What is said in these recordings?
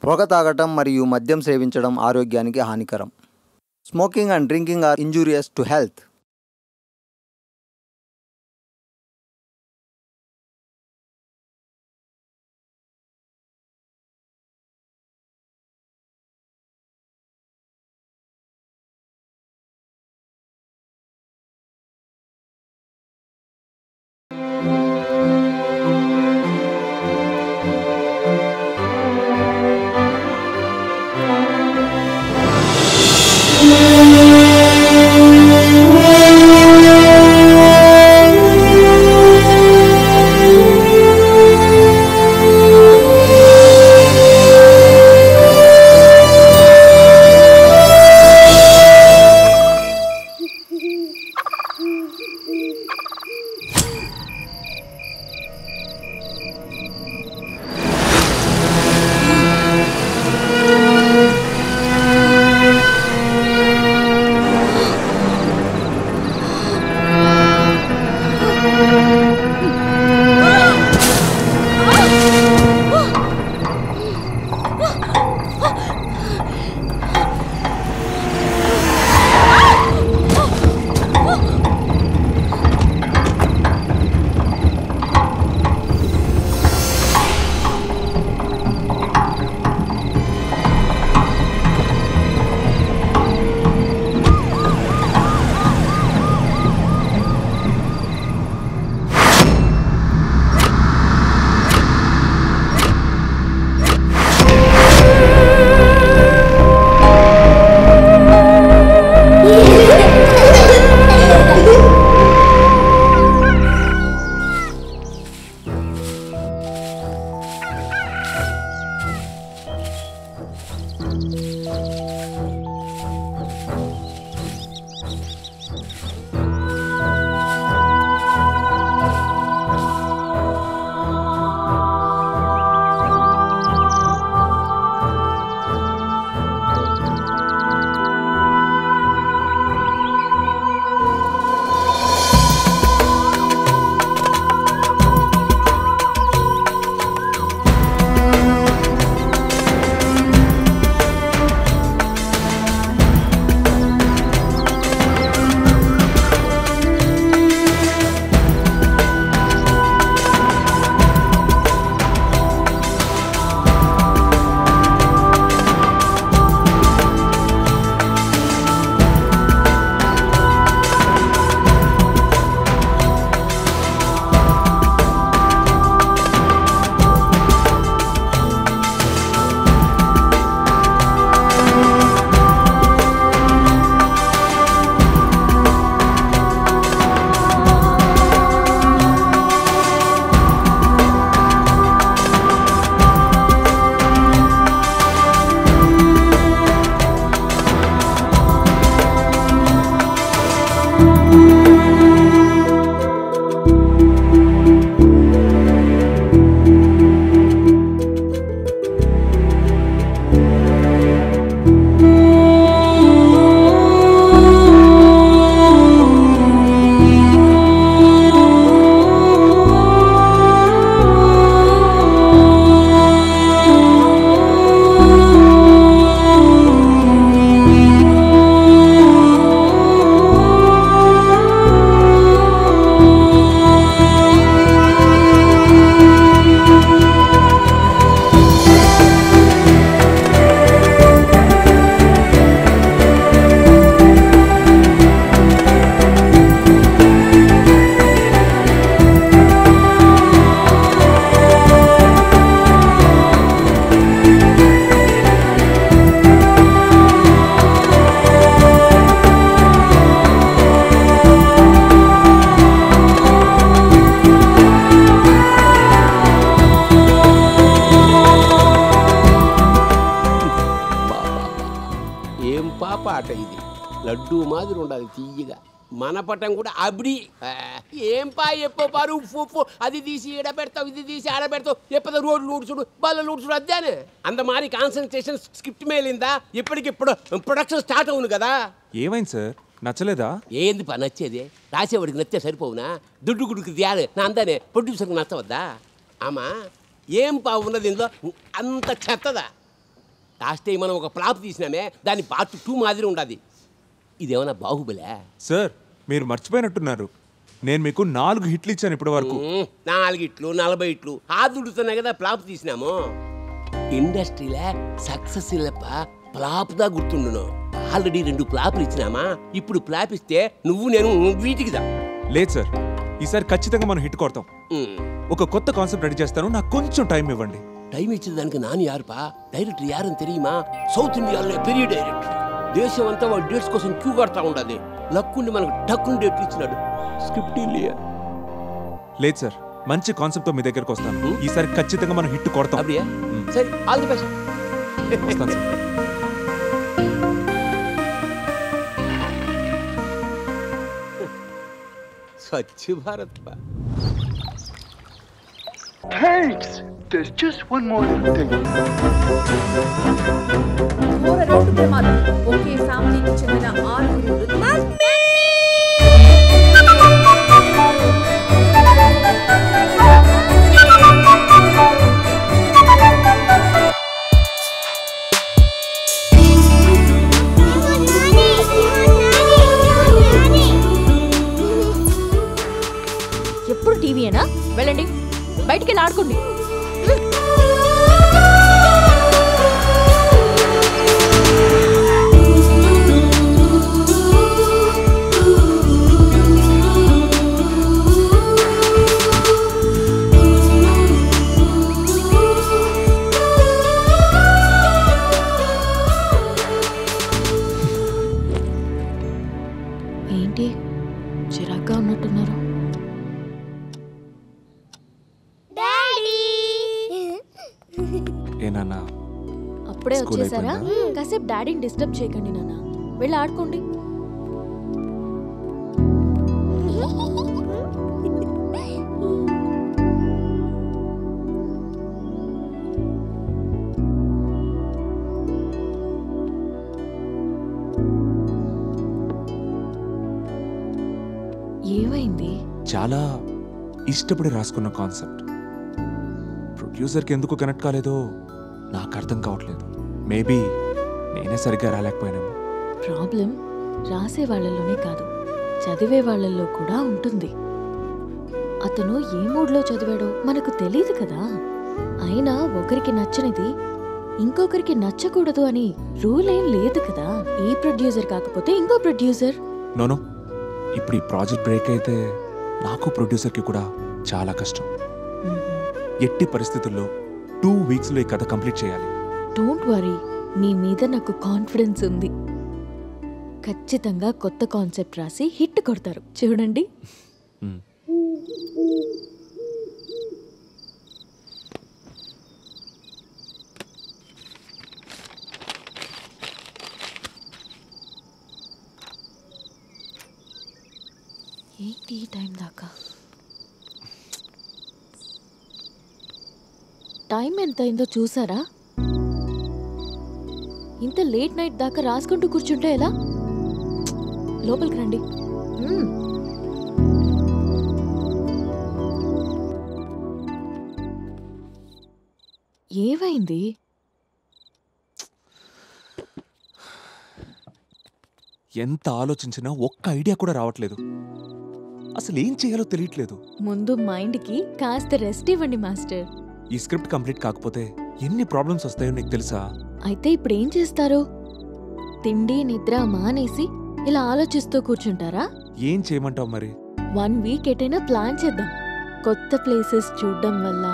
పొగ తాగటం మరియు మద్యం సేవించడం ఆరోగ్యానికి హానికరం. Smoking and drinking are injurious to health. పాట ఇది లడ్డూ మాదిరి ఉండాలి తీయగా. మన పటం కూడా అబ్బడి ఏం పా ఎప్పో పారు ఉప్పు అది తీసి ఈడ పెడతావు ఇది తీసి ఆడ పెడతావు ఎప్పదో రోడ్లు ఊడ్చుడు బల్లలు ఊడ్చుడు అదేనే అంత మారి కాన్సన్ట్రేషన్ స్క్రిప్ట్ మేలిందా ఇప్పటికిప్పుడు ప్రొడక్షన్ స్టార్ట్ అవును కదా. ఏమైంది సార్ నచ్చలేదా? ఏంది పా నచ్చేది రాసేవాడికి నచ్చే సరిపోవునా దుడ్డు గుడికి దియాలి నా అందానే ప్రొడ్యూసర్కి నచ్చవద్దా. ఆమా ఏం పా ఉన్నది ఇందులో అంత చెత్తదా లాస్ట్ టైం మనం ఒక ఫ్లాప్ తీసినామే, దాని పార్ట్ 2 మాదిరి ఉండదు. ఇదేమన్నా బాహుబలే? సార్ మీరు మర్చిపోయినట్టున్నారు, నేను మీకు 4 హిట్లు ఇచ్చాను ఇప్పటి వరకు. 4 హిట్లు 40 హిట్లు ఆదుడుతున్నాయి కదా ఫ్లాప్ తీసినాము. ఇండస్ట్రీలో సక్సెస్ ఇల్లప్ప ఫ్లాప్ దా గుర్తుండును. ఆల్రెడీ 2 ఫ్లాప్లు ఇచ్చినామా, ఇప్పుడు ఫ్లాప్ ఇస్తే నువ్వు నేను వీటికిదా. లేదు సార్, ఈసారి ఖచ్చితంగా మనం హిట్ కొడతాం. ఒక కొత్త కాన్సెప్ట్ రెడీ చేస్తాను, నాకు కొంచెం టైం ఇవ్వండి. టైం ఇచ్చేదానికి నాని యారుపా? డైరెక్టర్ యారని తెలియమా? సౌత్ ఇండియాలో పెరియ డైరెక్టర్. దేశం అంతా వాడు డేట్స్ కోసం క్యూ కడతా ఉండదు. లక్కుండి మనకు టక్కుని డేట్లు ఇచ్చినాడు. స్క్రిప్ట్ లేదు సార్, మంచి కాన్సెప్ట్తో మీ దగ్గరకు వస్తాను. ఈసారి ఖచ్చితంగా మనం హిట్ కొడతాం. అప్పుడే సరే, ఆల్ ది బెస్ట్. వస్తాను sir. Swachh Bharat. Thanks! There's just one more thing. ఘోర రోడ్డు ప్రమాదం. ఒకే ఫ్యామిలీకి చెందిన 6 మృతులు. ఎప్పుడు టీవీయేనా? వెళ్ళండి, బయటికి వెళ్ళి ఆడుకోండి. ఏంటి చిరాగ్గా ఉన్నట్టున్నారు? ఏ నాన్న, అప్పుడే స్కూల్ వచ్చేసారా? అయిపోయిందా? కాసేపు డాడీని డిస్టర్బ్ చేయకండి నాన్న, వెళ్ళి ఆడుకోండి. ఏమైంది? చాలా ఇష్టపడి రాసుకున్న కాన్సెప్ట్ ప్రొడ్యూసర్కి ఎందుకు కనెక్ట్ కాలేదో నాకు అర్థం కావట్లేదు. మేబీ నేనే సరిగ్గా రాలేకపోయానేమో. ప్రాబ్లం రాసే వాళ్ళలోనే కాదు, చదివే వాళ్ళల్లో కూడా ఉంటుంది. అతను ఏ మూడ్లో చదివాడో మనకు తెలియదు కదా. అయినా ఒకరికి నచ్చనిది ఇంకొకరికి నచ్చకూడదు అని రూల్ ఏం లేదు కదా. ఈ ప్రొడ్యూసర్ కాకపోతే ఇంకో ప్రొడ్యూసర్. నోనో, ఇప్పుడు ఈ ప్రాజెక్ట్ బ్రేక్ అయితే నాకు ప్రొడ్యూసర్కి కూడా చాలా కష్టం. ఎట్టి పరిస్థితుల్లో 2 వీక్స్లో ఈ కథ కంప్లీట్ చేయాలి. డోంట్ వరీ, మీ మీద నాకు కాన్ఫిడెన్స్ ఉంది. ఖచ్చితంగా కొత్త కాన్సెప్ట్ రాసి హిట్ కొడతారు, చూడండి. ఏంటి టైం దాకా? టైం ఎంత అయిందో చూసారా? ఇంత లేట్ నైట్ దాకా రాసుకుంటూ కూర్చుంటే ఎలా? లోపలికి రండి. ఏమైంది? ఎంత ఆలోచించినా ఒక్క ఐడియా కూడా రావట్లేదు. అసలు ఏం చేయాలో తెలియట్లేదు. ముందు మైండ్కి కాస్త రెస్ట్ ఇవ్వండి మాస్టర్. ఈ స్క్రిప్ట్ కంప్లీట్ కాకపోతే ఎన్ని ప్రాబ్లమ్స్ వస్తాయో నీకు తెలుసా? అయితే ఇప్పుడు ఏం చేస్తారు? తిండి నిద్ర మానేసి ఇలా ఆలోచిస్తూ కూర్చుంటారా? ఏం చేయమంటావు మరి? 1 వీక్ ఎటైనా ప్లాన్ చేద్దాం. కొత్త ప్లేసెస్ చూడడం వల్ల,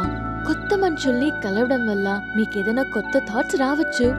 కొత్త మనుషుల్ని కలవడం వల్ల మీకేదైనా కొత్త థాట్స్ రావచ్చు.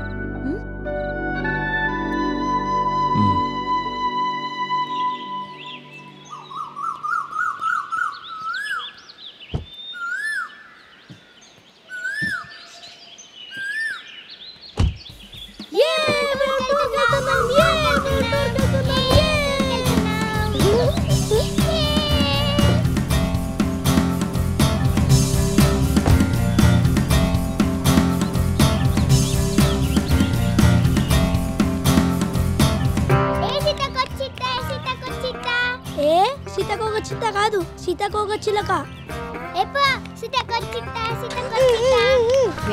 సీతకోక చిత్త కాదు, సీతకోక చిలక.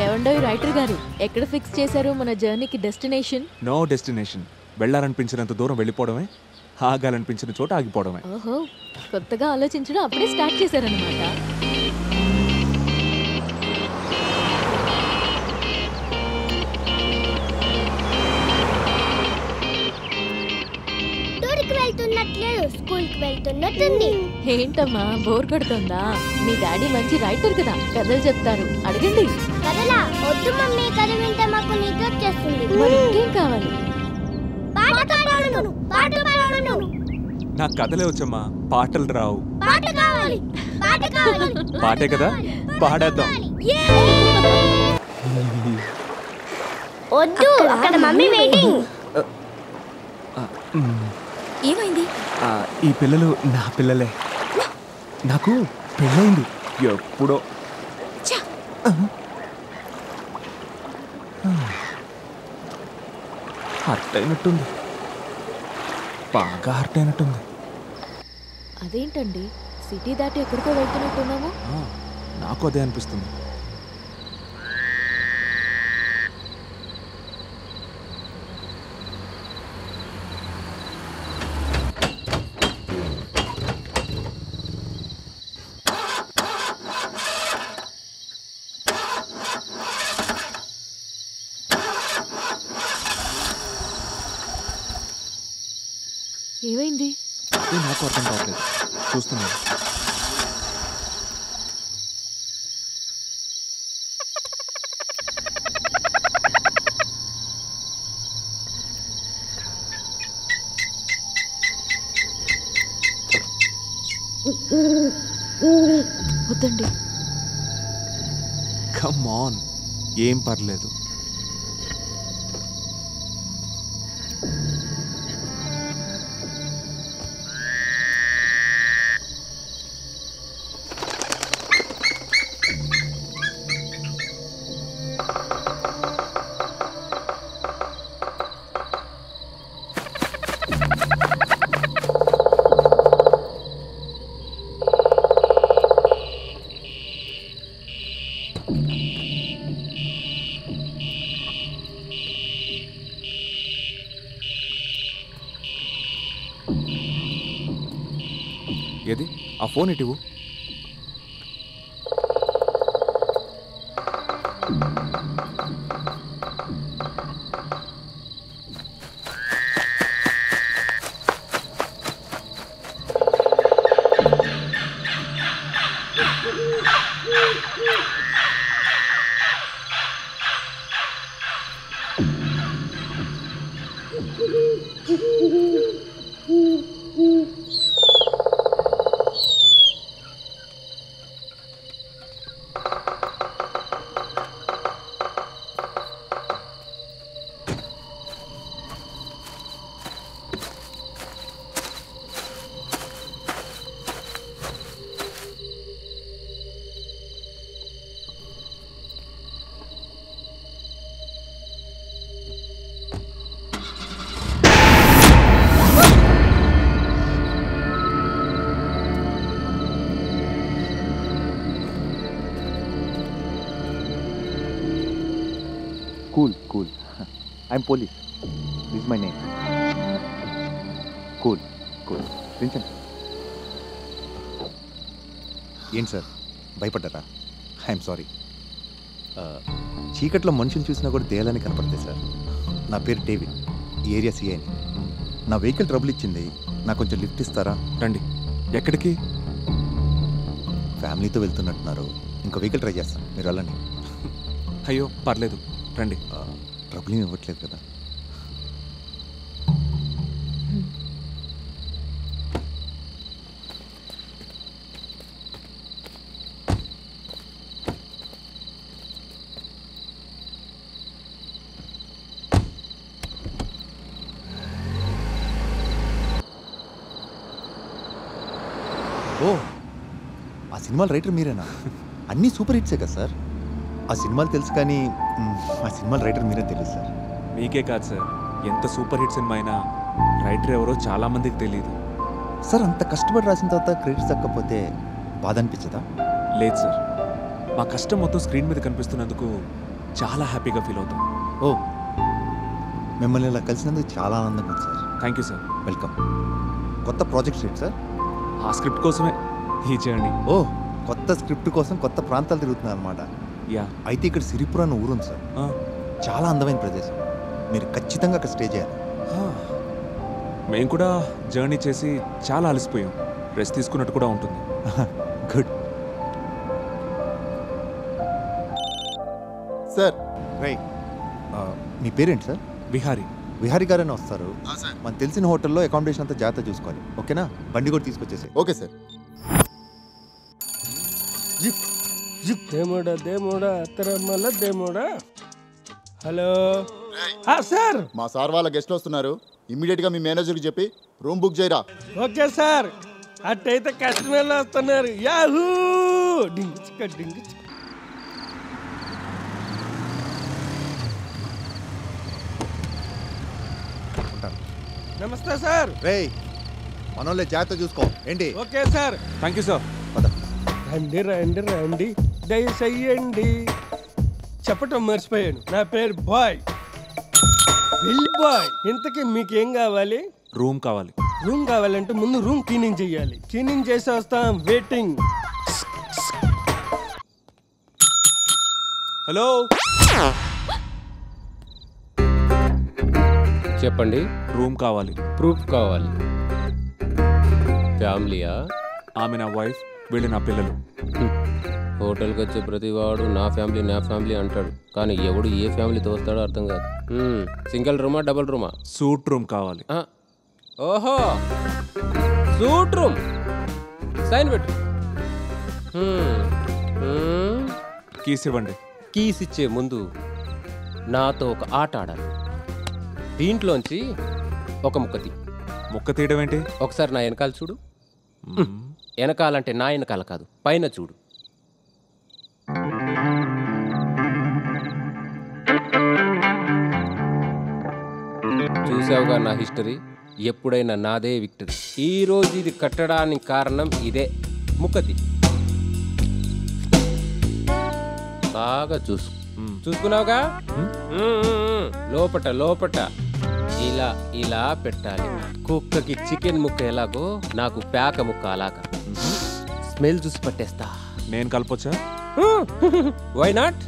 ఏమండో రైటర్ గారు, ఎక్కడ ఫిక్స్ చేశారు మన జర్నీకి డెస్టినేషన్? No destination. వెళ్ళాలనిపించినంత దూరం వెళ్ళిపోవడమే, ఆగాలనిపించిన చోట ఆగిపోవడమే. ఓహో, కొత్తగా ఆలోచించడం అప్పుడే స్టార్ట్ చేశారనమాట. స్కూల్కి వెళ్తున్నట్టుంది. ఏంటమ్మా బోర్ కొడుతుందా? మీ డాడీ మంచి రైటర్ కదా, కథలు చెప్తారు, అడగండి. కదలా వద్దు మమ్మీ, కథ వింటే మాకు నిద్ర వచ్చేస్తుంది. మరి ఇంకేం కావాలి? పాట పాడను, పాట పాడను. నాకు కథలే వచ్చమ్మా, పాటలు రావు. పాట కావాలి, పాట కావాలి. పాటే కదా, పాడేద్దాం. వద్దు, అక్కడ మమ్మీ వెయిటింగ్. ఏమైంది? ఈ పిల్లలు నా పిల్లలే. నాకు పెళ్ళైంది ఎప్పుడో. హర్ట్ అయినట్టుంది, బాగా హర్ట్ అయినట్టుంది. అదేంటండి, సిటీ దాటి ఎక్కడికో వెళ్తున్నట్టున్నాము? నాకు అదే అనిపిస్తుంది. ఏమైంది? అదే నాకు అర్థం కావట్లేదు, చూస్తున్నాను. వద్దండి. కమ్ ఆన్, ఏం పర్లేదు. ఏది ఆ phone ఇటివు. Cool. I'm police. This is my name. Cool. Vincent. ఏంటి సార్ భయపడ్డారా? I'm sorry. చీకట్లో మనుషులు చూసినా కూడా దేయాలని కనపడతాయి సార్. నా పేరు డేవిడ్, ఈ ఏరియా సిఐని. నా వెహికల్ ట్రబుల్ ఇచ్చింది, నాకు కొంచెం లిఫ్ట్ ఇస్తారా? రండి. ఎక్కడికి? ఫ్యామిలీతో వెళ్తున్నట్టున్నారు, ఇంకో వెహికల్ ట్రై చేస్తాను, మీరు వెళ్ళండి. అయ్యో పర్లేదు, రండి. ట్రబుల్ ఏమి ఇవ్వట్లేదు కదా? ఓ, ఆ సినిమాల రైటర్ మీరేనా? అన్నీ సూపర్ హిట్సే కదా సార్. ఆ సినిమాలు తెలుసు కానీ ఆ సినిమాల రైటర్ మీరే తెలియదు సార్. మీకే కాదు సార్, ఎంత సూపర్ హిట్ సినిమా అయినా రైటర్ ఎవరో చాలామందికి తెలియదు సార్. అంత కష్టపడి రాసిన తర్వాత క్రెడిట్స్ దక్కపోతే బాధ అనిపించదా? లేదు సార్, మా కష్టం మొత్తం స్క్రీన్ మీద కనిపిస్తున్నందుకు చాలా హ్యాపీగా ఫీల్ అవుతాం. ఓ, మిమ్మల్ని ఇలా కలిసినందుకు చాలా ఆనందంగా ఉంది sir. Thank you sir. Welcome. కొత్త ప్రాజెక్ట్ ఏంటి సార్? ఆ స్క్రిప్ట్ కోసమే ఈ జర్నీ. ఓ, కొత్త స్క్రిప్ట్ కోసం కొత్త ప్రాంతాలు తిరుగుతున్నారు అనమాట. యా. అయితే ఇక్కడ సిరిపురం అన్న ఊరుంది సార్. చాలా అందమైన ప్రదేశం. మీరు ఖచ్చితంగా అక్కడ స్టే చేయాలి. మేము కూడా జర్నీ చేసి చాలా అలసిపోయాం. రెస్ట్ తీసుకున్నట్టు కూడా ఉంటుంది. గుడ్. Sir right. మీ పేరేంటి సార్? విహారీ. విహారీ గారని వస్తారు. మనకు తెలిసిన హోటల్లో అకామిడేషన్ అంతా జాగ్రత్త చూసుకోవాలి. ఓకేనా? బండి కూడా తీసుకొచ్చేసి. Okay sir. దేముడా దేముడా అత్తరమ్మల దేముడా. Hello sir. మా సార్ వాళ్ళ గెస్ట్లు వస్తున్నారు. ఇమ్మీడియట్గా మీ మేనేజర్కి చెప్పి రూమ్ బుక్ చేయరా. Okay sir. అట్టయితే కస్టమర్లు వస్తున్నారు. యాహూ డింగిచిక డింగిచిక. నమస్తే సార్. రేయ్, మనోళ్ళే జాగ్రత్త చూసుకో. ఏంటి? Okay sir. Thank you sir. రండి రండి రండి, దయచేయండి. చెప్పటం మర్చిపోయాను, నా పేరు బాయ్, విల్ బాయ్. ఇంతకీ మీకేం కావాలి? రూమ్ కావాలి. రూమ్ కావాలంటే ముందు రూమ్ క్లీనింగ్ చేయాలి. క్లీనింగ్ చేసి వస్తాం. వెయిటింగ్. హలో, చెప్పండి. రూమ్ కావాలి. ప్రూఫ్ కావాలి. ఫ్యామిలీయా? ఆమె నా వైఫ్, వీళ్ళు నా పిల్లలు. హోటల్కి వచ్చే ప్రతివాడు నా ఫ్యామిలీ అంటాడు, కానీ ఎవడు ఏ ఫ్యామిలీతో వస్తాడో అర్థం కాదు. సింగిల్ రూమా, డబుల్ రూమా? సూట్ రూమ్ కావాలి. ఓహో, సూట్ రూమ్. సైన్ పెట్టు. కీస్ ఇవ్వండి. కీస్ ఇచ్చే ముందు నాతో ఒక ఆట ఆడాలి. దీంట్లోంచి ఒక ముక్క తీ. ముక్క తీయడం ఏంటి? ఒకసారి నా వెనకాల చూడు. వెనకాలంటే నా వెనకాల కాదు, పైన చూడు. చూసావుగా నా హిస్టరీ. ఎప్పుడైనా నాదే విక్టరీ. ఈ రోజు ఇది కట్టడానికి కారణం ఇదే. ముక్కతి బాగా చూసుకున్నావుగా. లోపట ఇలా ఇలా పెట్టాలి. కుక్కకి చికెన్ ముక్క ఎలాగో నాకు పేక ముక్క అలాగా. స్మెల్ చూసి పట్టేస్తా. నేను కలపొచ్చా? Why not?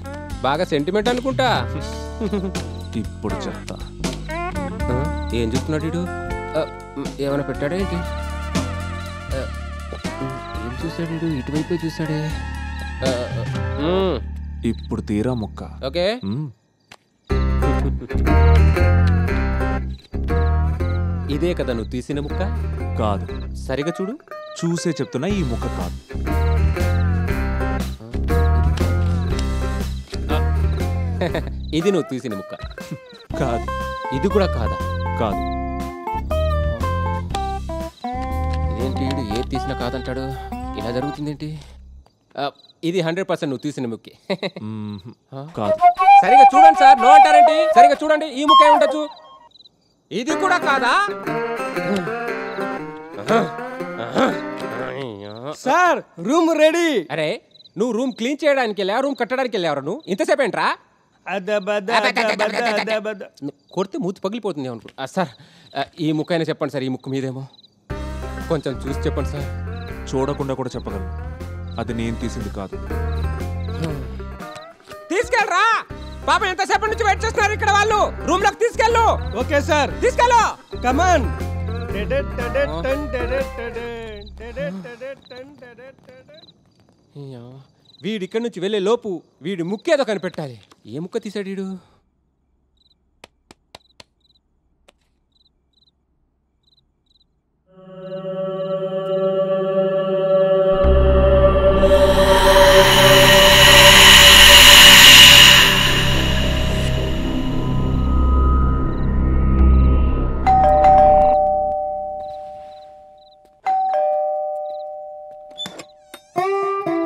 బాగా సెంటిమెంట్ అనుకుంటా. ఇప్పుడు చెప్తా. ఏం చూస్తున్నాడు వీడు? ఏమైనా పెట్టాడా ఏంటి? ఏం చూసాడు వీడు? ఇటువైపే చూసాడే. ఇప్పుడు తీరా ముక్క. ఓకే. ఇదే కదా నువ్వు తీసిన ముక్క? కాదు. సరిగా చూడు. చూసే చెప్తున్నా, ఈ ముక్క కాదు. ఇది నువ్వు తీసిన ముక్క కాదు. ఇది కూడా కాదా? కాదు. ఇదేంటి వీడు ఏది తీసినా కాదంటాడు? ఇలా జరుగుతుందేంటి? ఇది 100% నువ్వు తీసిన ముక్కే. కాదు. సరిగా చూడండి సార్. నో అంటారేంటి? సరిగా చూడండి. ఈ ముక్క ఉండొచ్చు. ఇది కూడా కాదా? Sir, room ready. అరే, నువ్వు రూమ్ క్లీన్ చేయడానికి వెళ్ళా, రూమ్ కట్టడానికి వెళ్ళావరా? నువ్వు ఇంతసేపు ఏంట్రా? కొడితే మూతి పగిలిపోతుంది అనుకో. సార్, ఈ ముక్క అయినా చెప్పండి సార్. ఈ ముక్క మీదేమో కొంచెం చూసి చెప్పండి సార్. చూడకుండా కూడా చెప్పగలను. అది నేను తీసింది కాదు. తీసుకెళ్ళరా పాప. ఎంతసేపటి నుంచి వెయిట్ చేస్తున్నారు ఇక్కడ వాళ్ళు. రూమ్ లోకి తీసుకెళ్ళు. ఓకే సార్, తీసుకెళ్ళు. కమాన్. వీడు ఇక్కడి నుంచి వెళ్ళే లోపు వీడి ముక్కేదో కనిపెట్టాలి. ఏ ముక్క తీసాడు వీడు?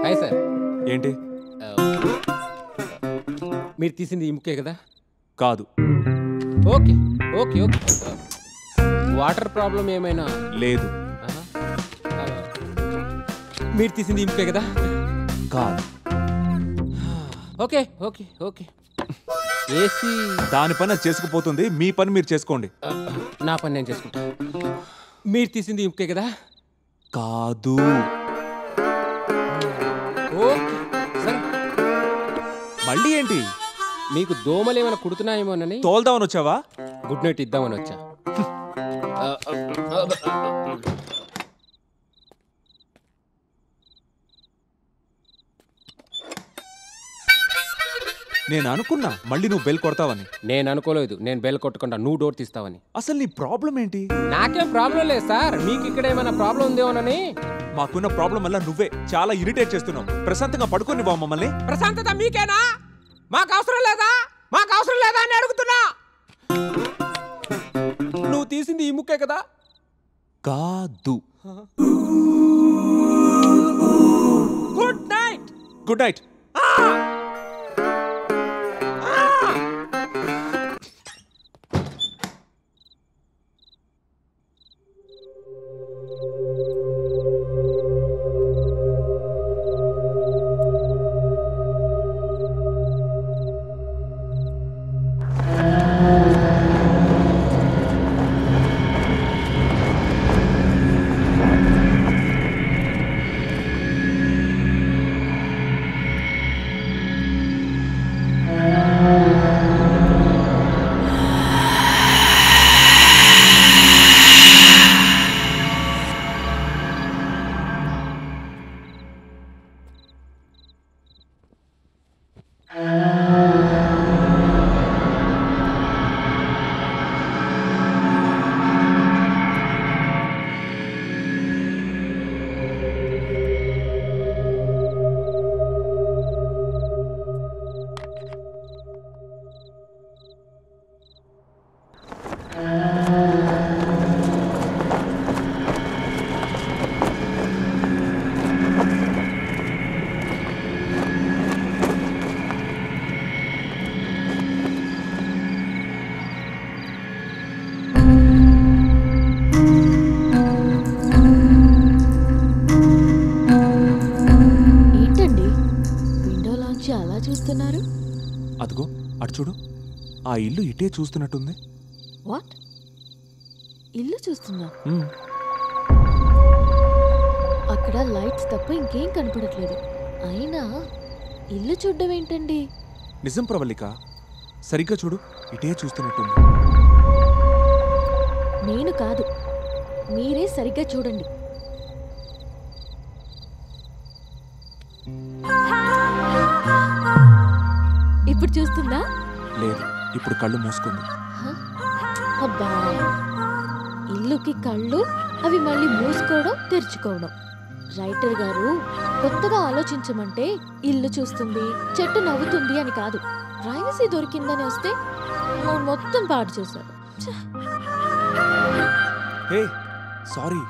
Hi sir. ఏంటి? మీరు తీసింది ఈ ముక్కే కదా? కాదు. Okay okay okay. Water problem ఏమైనా? లేదు. మీరు తీసింది ఈ ముక్కే కదా? కాదు. Okay okay okay. ఏసీ దాని పని అది చేసుకుపోతుంది, మీ పని మీరు చేసుకోండి. నా పని నేను చేసుకుంటా. మీరు తీసింది ఇంకే కదా? కాదు. ఓకే సరే. మళ్ళీ ఏంటి? మీకు దోమలు ఏమైనా కుడుతున్నాయేమోనని తోల్దామని వచ్చావా? గుడ్ నైట్ ఇద్దామని వచ్చా. నేను అనుకున్నా మళ్ళీ నువ్వు బెల్ కొడతావని. నేను అనుకోలేదు నేను బెల్ కొట్టకుండా నువ్వు డోర్ తీస్తావని. అసలు నీ ప్రాబ్లం ఏంటి? నాకేం ప్రాబ్లం లేదు సార్, మీకు ఇక్కడ ఏమైనా ప్రాబ్లం ఉందేమోనని. మాకున్న ప్రాబ్లం వల్ల నువ్వే చాలా ఇరిటేట్ చేస్తున్నావు. ప్రశాంతంగా పడుకొని బా మమ్మల్ని. ప్రశాంతత మీకేనా? మాకు అవసరం లేదా? మాకు అవసరం లేదా అని అడుగుతున్నా. నువ్వు తీసింది ఈ ముక్కే కదా? కాదు. Good night. Good night. అదిగో అటు చూడు, ఆ ఇల్లు ఇటే చూస్తున్నట్టుంది. వాట్? ఇల్లు చూస్తున్నా? అక్కడ లైట్స్ తప్ప ఇంకేం కనపడట్లేదు. అయినా ఇల్లు చూడడం ఏంటండి? నిజం ప్రవల్లిక, సరిగ్గా చూడు, ఇటే చూస్తున్నట్టుంది. నేను కాదు, మీరే సరిగ్గా చూడండి. ఇప్పుడు చూస్తుందా? లేదు, ఇప్పుడు కళ్ళు మూసుకుంది. అబ్బా, ఇల్లుకి కళ్ళు, అవి మళ్ళీ మూసుకోవడం తెరుచుకోవడం. రైటర్ గారు కొత్తగా ఆలోచించమంటే ఇల్లు చూస్తుంది, చెట్టు నవ్వుతుంది అని కాదు, ప్రైవసీ దొరికిందని వస్తే మొత్తం పాడు చేశారు. Hey sorry.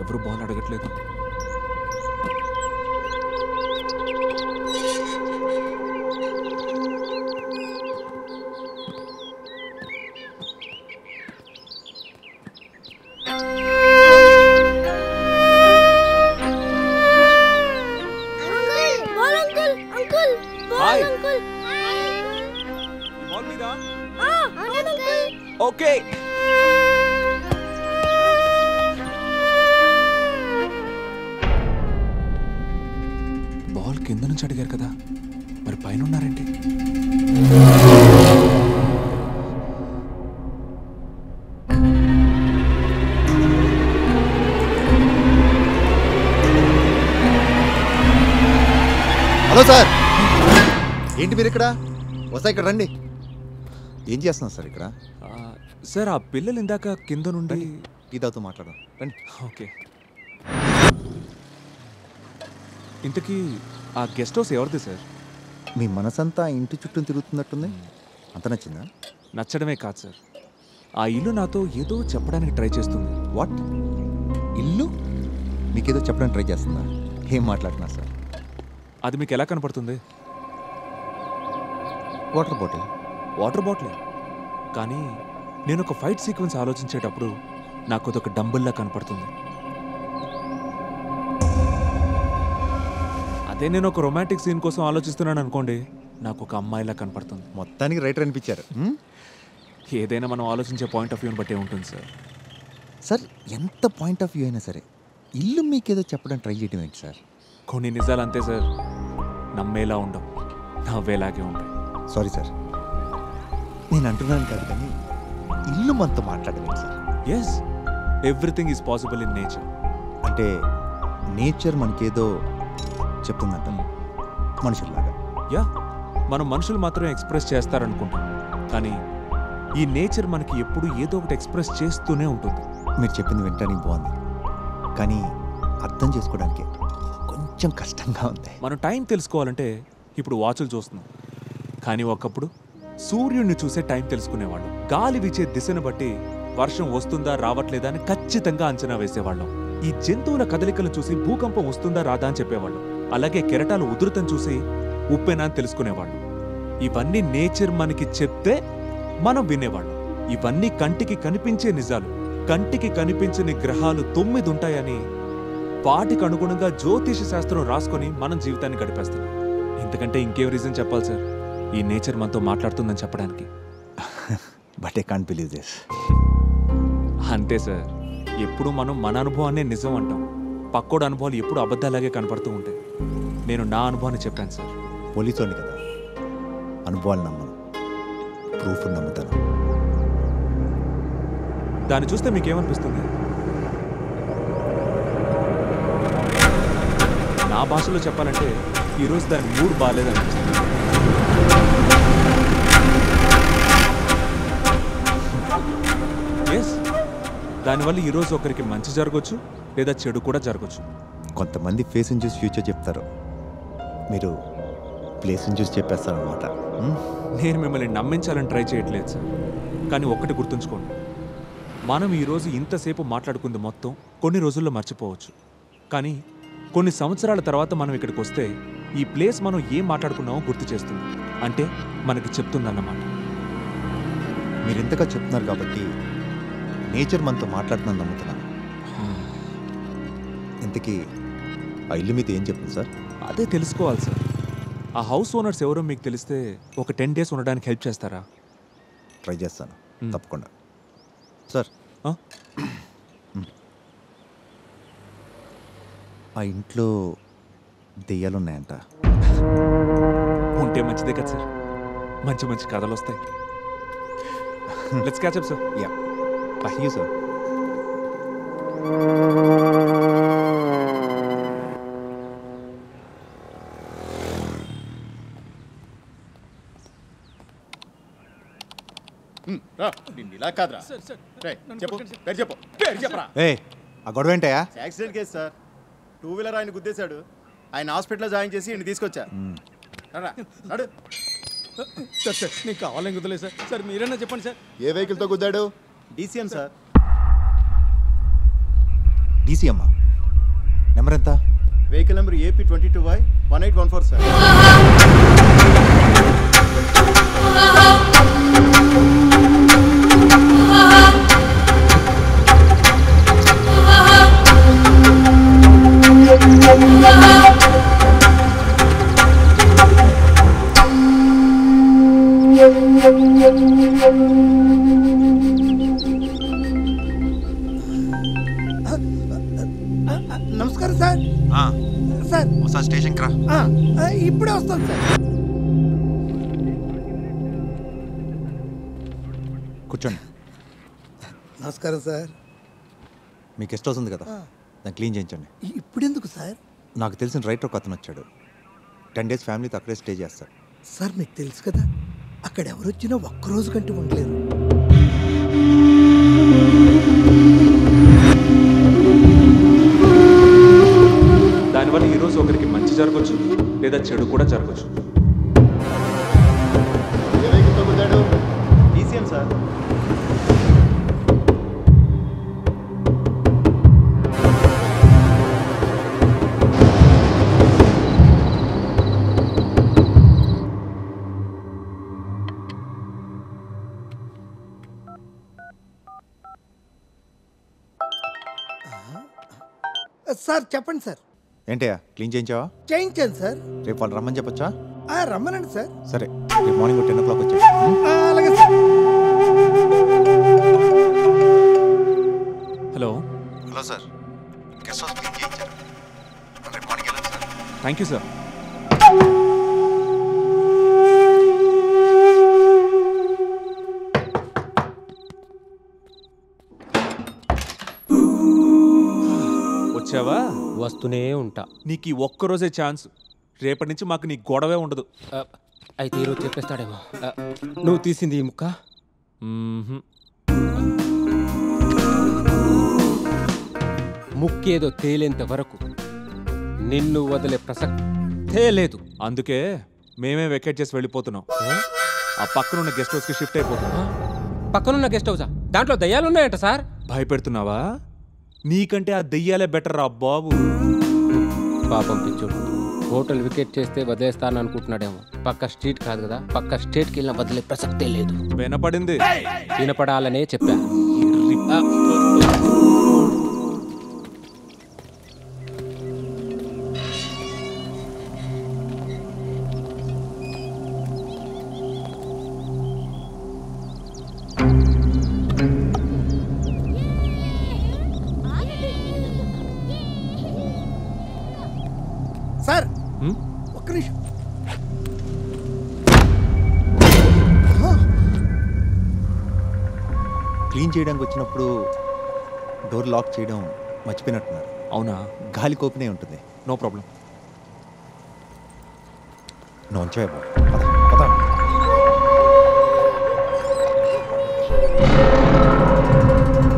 ఎవరు బాల్ అడగట్లేదు. ఓకే బాల్ కింద నుంచి అడిగారు కదా, మరి పైన ఉన్నారేంటి? హలో సార్, ఏంటి మీరు ఇక్కడ? వస్తా ఇక్కడ రండి. ఏం చేస్తున్నారు సార్ ఇక్కడ? సార్ ఆ పిల్లలు ఇందాక కింద నుండి టీ తాగుతూ మాట్లాడదాం రండి. ఓకే. ఇంతకీ ఆ గెస్ట్ హౌస్ ఎవరిది సార్? మీ మనసంతా ఇంటి చుట్టూ తిరుగుతున్నట్టుంది. అంత నచ్చిందా? నచ్చడమే కాదు సార్, ఆ ఇల్లు నాతో ఏదో చెప్పడానికి ట్రై చేస్తుంది. వాట్? ఇల్లు మీకేదో చెప్పడానికి ట్రై చేస్తుందా? ఏం మాట్లాడుతున్నా సార్? అది మీకు ఎలా కనపడుతుంది? Water bottle. Water bottle. కానీ నేను ఒక ఫైట్ సీక్వెన్స్ ఆలోచించేటప్పుడు నాకు అదొక డంబుల్లా కనపడుతుంది. అదే నేను ఒక రొమాంటిక్ సీన్ కోసం ఆలోచిస్తున్నాను అనుకోండి, నాకు ఒక అమ్మాయిలా కనపడుతుంది. మొత్తానికి రైటర్ అనిపించారు. ఏదైనా మనం ఆలోచించే పాయింట్ ఆఫ్ వ్యూని బట్టే ఉంటుంది సార్. సార్ ఎంత పాయింట్ ఆఫ్ వ్యూ అయినా సరే ఇల్లు మీకేదో చెప్పడానికి ట్రై చేయడం ఏంటి సార్? కొన్ని నిజాలు అంతే సార్, నమ్మేలా ఉండవు, నవ్వేలాగే ఉంటాయి. సారీ సార్, నేను అంటున్నాను కాదు, కానీ ఇల్లు మనతో మాట్లాడలేదు sir. Yes, everything is possible in nature. అంటే నేచర్ మనకేదో చెప్తుందంట మనుషుల్లాగా. యా, మనం మనుషులు మాత్రం ఎక్స్ప్రెస్ చేస్తారనుకుంటాం, కానీ ఈ నేచర్ మనకి ఎప్పుడు ఏదో ఒకటి ఎక్స్ప్రెస్ చేస్తూనే ఉంటుంది. మీరు చెప్పింది వింటానికి బాగుంది, కానీ అర్థం చేసుకోవడానికి కొంచెం కష్టంగా ఉంది. మనం టైం తెలుసుకోవాలంటే ఇప్పుడు వాచులు చూస్తున్నాం, కానీ ఒకప్పుడు సూర్యుడిని చూసే టైం తెలుసుకునేవాళ్ళం. గాలి వీచే దిశను బట్టి వర్షం వస్తుందా రావట్లేదా అని ఖచ్చితంగా అంచనా వేసేవాళ్ళం. ఈ జంతువుల కదలికలను చూసి భూకంపం వస్తుందా రాదా అని చెప్పేవాళ్ళం. అలాగే కెరటాలు ఉధృతం చూసి ఉప్పెనా అని తెలుసుకునేవాళ్ళం. ఇవన్నీ నేచర్ మనకి చెప్తే మనం వినేవాళ్ళం. ఇవన్నీ కంటికి కనిపించే నిజాలు. కంటికి కనిపించని గ్రహాలు 9 ఉంటాయని వాటికి అనుగుణంగా జ్యోతిష శాస్త్రం రాసుకొని మనం జీవితాన్ని గడిపేస్తాం. ఇంతకంటే ఇంకేం రీజన్ చెప్పాలి సార్ ఈ నేచర్ మనతో మాట్లాడుతుందని చెప్పడానికి? But I can't believe this. అంతే సార్, ఎప్పుడు మనం మన అనుభవాన్నే నిజం అంటాం. పక్కోడు అనుభవాలు ఎప్పుడు అబద్ధాలాగే కనపడుతూ ఉంటాయి. నేను నా అనుభవాన్ని చెప్పాను సార్. పోలీసు కదా, అనుభవాలు నమ్మను, ప్రూఫ్ నమ్ముతాను. దాన్ని చూస్తే మీకేమనిపిస్తుంది? నా భాషలో చెప్పాలంటే ఈరోజు దాని మూడ్ బాగాలేదనిపిస్తుంది. ఎస్, దానివల్ల ఈరోజు ఒకరికి మంచి జరగవచ్చు, లేదా చెడు కూడా జరగచ్చు. కొంతమంది ఫేస్ని చూసి ఫ్యూచర్ చెప్తారు, మీరు ప్లేస్ని చూసి చెప్పేస్తారనమాట. నేను మిమ్మల్ని నమ్మించాలని ట్రై చేయట్లేదు సార్, కానీ ఒక్కటి గుర్తుంచుకోండి, మనం ఈరోజు ఇంతసేపు మాట్లాడుకుంది మొత్తం కొన్ని రోజుల్లో మర్చిపోవచ్చు. కానీ కొన్ని సంవత్సరాల తర్వాత మనం ఇక్కడికి వస్తే ఈ ప్లేస్ మనం ఏం మాట్లాడుకున్నామో గుర్తు చేస్తుంది. అంటే మనకి చెప్తుందన్నమాట. మీరు ఇంతగా చెప్తున్నారు కాబట్టి నేచర్ మనతో మాట్లాడుతుందని నమ్ముతున్నాను. ఇంతకీ ఆ ఇల్లు మీతో ఏం చెప్తుంది సార్? అదే తెలుసుకోవాలి సార్. ఆ హౌస్ ఓనర్స్ ఎవరో మీకు తెలిస్తే ఒక 10 days ఉండడానికి హెల్ప్ చేస్తారా? ట్రై చేస్తాను తప్పకుండా సార్. ఆ ఇంట్లో దెయ్యాలు ఉన్నాయంట. ఉంటే మంచిదే కదా సార్, మంచి మంచి కథలు వస్తాయి. Let's catch up sir. Yeah, you sir. ఇలా కాదురా. ఆ గొడవ ఏంటయా? Accident case sir. 2-wheeler ఆయన గుద్దేశాడు. ఆయన హాస్పిటల్లో జాయిన్ చేసి ఇంటికి తీసుకొచ్చా. సార్ సార్ నీకు కావాలని గుద్దలేదు సార్. సార్ మీరైనా చెప్పండి సార్. ఏ వెహికల్తో గుద్దాడు? DCM sir. డీసీ అమ్మా. నెంబర్ ఎంత? Vehicle number AP22Y 1814 sir. నమస్కారం సార్. సార్ ఒకసారి స్టేషన్కి రా. ఇప్పుడే వస్తాను సార్. కూర్చోండి. నమస్కారం సార్. మీ గెస్ట్ హౌస్ ఉంది కదా, దాన్ని క్లీన్ చేయించండి. ఇప్పుడు ఎందుకు సార్? నాకు తెలిసిన రైటర్ ఒక అతను వచ్చాడు. 10 days ఫ్యామిలీతో అక్కడే స్టే చేస్తారు. సార్ మీకు తెలుసు కదా, అక్కడ ఎవరు వచ్చినా ఒక్కరోజు కంటే ఉండలేరు. దానివల్ల ఈరోజు ఒకరికి మంచి జరగచ్చు, లేదా చెడు కూడా జరగచ్చు. DCM sir. సార్ చెప్పండి సార్. ఏంటయ్యా, క్లీన్ చేయించావా? చేయించాను సార్. రేపు వాళ్ళు రమ్మని చెప్పొచ్చా? రమ్మనండి సార్. సరే, రేపు మార్నింగ్ 10 o'clock వచ్చా. అలాగే sir. Hello. Hello sir, guest house clean చేయించారు. రేపు మార్నింగ్ వెళ్ళండి సార్. Thank you sir. వచ్చావా? వస్తూనే ఉంటా. నీకు ఈ ఒక్కరోజే ఛాన్స్. రేపటి నుంచి మాకు నీ గొడవే ఉండదు. అయితే ఈరోజు చెప్పేస్తాడేమో. నువ్వు తీసింది ఈ ముక్క? ముక్కేదో తేలేంత వరకు నిన్ను వదిలే ప్రసక్తే లేదు. అందుకే మేమే వెకేట్ చేసి వెళ్ళిపోతున్నాం. ఆ పక్కనున్న గెస్ట్ హౌస్కి షిఫ్ట్ అయిపోతున్నాం. పక్కనున్న గెస్ట్ హౌసా? దాంట్లో దయ్యాలున్నాయంట సార్. భయపెడుతున్నావా? నీకంటే ఆ దెయ్యాలే బెటర్ రా బాబు. పాపం పిచ్చోడు హోటల్ వికెట్ చేస్తే వదిలేస్తాను అనుకుంటున్నాడేమో. పక్క స్ట్రీట్ కాదు కదా, పక్క స్టేట్కి వెళ్ళిన వదిలే ప్రసక్తే లేదు. వినపడింది. వినపడాలనే చెప్పా. సార్ ఒక్క నిమిషం. క్లీన్ చేయడానికి వచ్చినప్పుడు డోర్ లాక్ చేయడం మర్చిపోయినట్టున్నారు. అవునా? గాలి కోపినే ఉంటుంది. No problem. నువ్వు ఉంచే బాబు. పద పద.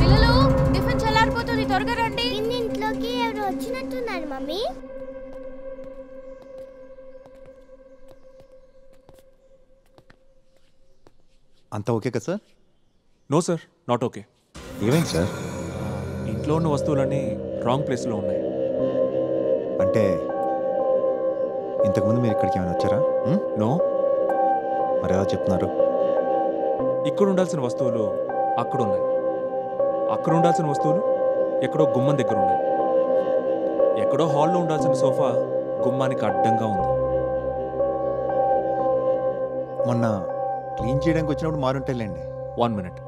పిల్లలు టిఫిన్ చల్లారిపోతుంది, త్వరగా రండి. ఇంట్లోకి ఎవరు వచ్చినట్టున్నారు మమ్మీ. అంతా ఓకే కదా sir? No sir, not okay. ఏమైంది సార్? ఇంట్లో ఉన్న వస్తువులన్నీ రాంగ్ ప్లేస్లో ఉన్నాయి. అంటే ఇంతకుముందు మీరు ఇక్కడికి ఏమైనా వచ్చారా? నో. మరి ఎలా చెప్తున్నారు? ఇక్కడ ఉండాల్సిన వస్తువులు అక్కడ ఉన్నాయి, అక్కడ ఉండాల్సిన వస్తువులు ఎక్కడో గుమ్మం దగ్గర ఉన్నాయి, ఎక్కడో హాల్లో ఉండాల్సిన సోఫా గుమ్మానికి అడ్డంగా ఉంది. మొన్న క్లీన్ చేయడానికి వచ్చినప్పుడు మారుంటాయిలేండి. 1 minute.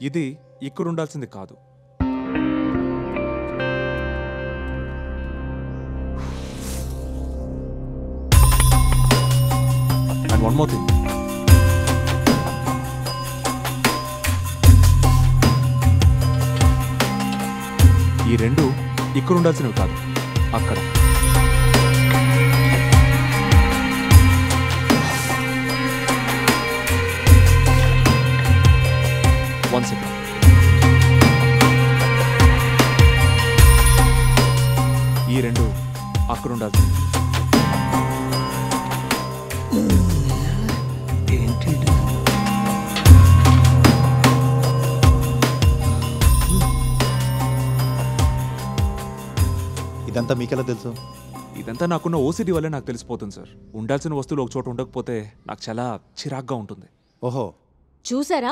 ఇది ఇక్కడ ఉండాల్సింది కాదు. And one more thing. ఈ రెండు ఇక్కడ ఉండాల్సినవి కాదు, అక్కడ. One second. ఈ రెండు అక్కడ ఉండాల్సింది. ఏంటి ఇదంతా మీకెలా తెలుసు? ఇదంతా నాకున్న ఓసిడి వల్లే నాకు తెలిసిపోతుంది సార్. ఉండాల్సిన వస్తువులు ఒక చోట ఉండకపోతే నాకు చాలా చిరాగ్గా ఉంటుంది. ఓహో, చూసారా,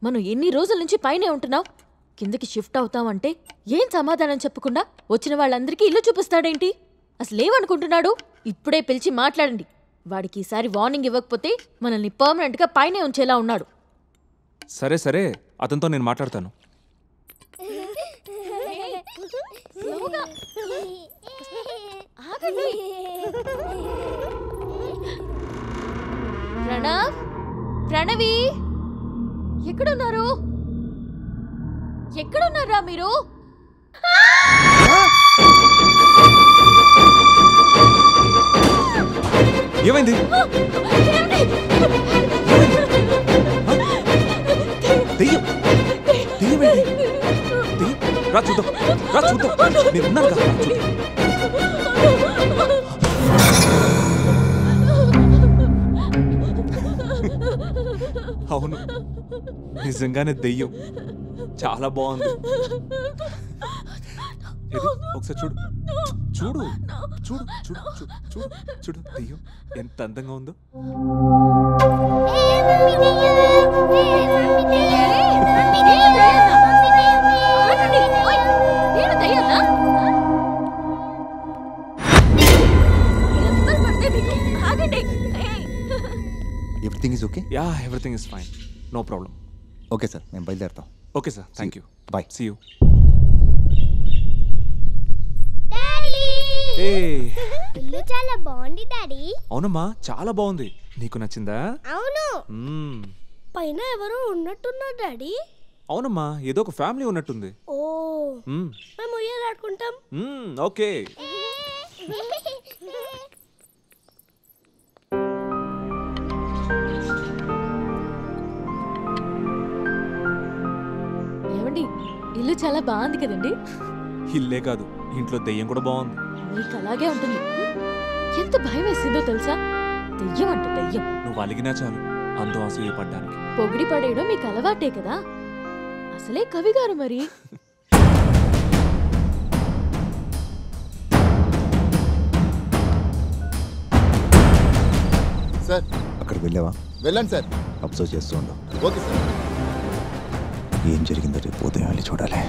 మనం ఎన్ని రోజుల నుంచి పైనే ఉంటున్నావు, కిందకి షిఫ్ట్ అవుతామంటే ఏం సమాధానం చెప్పకుండా వచ్చిన వాళ్ళందరికీ ఇల్లు చూపిస్తాడేంటి? అసలేమనుకుంటున్నాడు? ఇప్పుడే పిలిచి మాట్లాడండి. వాడికి ఈసారి వార్నింగ్ ఇవ్వకపోతే మనల్ని పర్మనెంట్గా పైనే ఉంచేలా ఉన్నాడు. సరే సరే, అతనితో నేను మాట్లాడతాను. ప్రణవ్, ప్రణవి, ఎక్కడున్నారు? ఎక్కడున్నారా మీరు? ఏమైంది? దెయ్యం! దెయ్యమేంటి? దెయ్యం? రా చూద్దాం, రా చూద్దాం. నేను ఉన్నాను కదా, రా చూద్దాం. అవును, నిజంగానే దెయ్యం. చాలా బాగుంది. ఒకసారి చూడు చూడు చూడు చూడు చూడు చూడు చూడు దెయ్యం ఎంత అందంగా ఉందో. Everything is okay? Yeah, everything is fine, no problem. Okay sir, మేము బయలుదేరుతాం. Okay sir, thank you. Bye. See you. ఇల్లు చాలా బాగుంది డాడీ. అవునమ్మా, చాలా బాగుంది. నీకు నచ్చిందా? అవును. పైన ఎవరో ఉన్నట్టున్నారు డాడీ. అవునమ్మా, ఏదో ఒక ఫ్యామిలీ ఉన్నట్టుంది. ఓ, మేము ఉయ్యాలాడుకుంటాం. ఓకే. ఏమండి, ఇల్లు చాలా బాగుంది కదండి? ఇల్లే కాదు, ఇంట్లో దెయ్యం కూడా బాగుంది. మీకు అలాగే ఉంటుంది. ఎంత భయం వేసిందో తెలుసా? దెయ్యం అంటే దెయ్యం. నువ్వు అలిగినా చాలు అందం అసూయపడ్డానికి. పొగిడి పడేయడం మీకు అలవాటే కదా. అసలే కవిగారు మరి. సార్, అక్కడికి వెళ్ళావా? వెళ్ళండి సార్. అబ్జర్వ్ చేస్తూ ఉండు. Okay sir. ఏం జరిగిందో రేపు ఉదయం వెళ్ళి చూడాలి.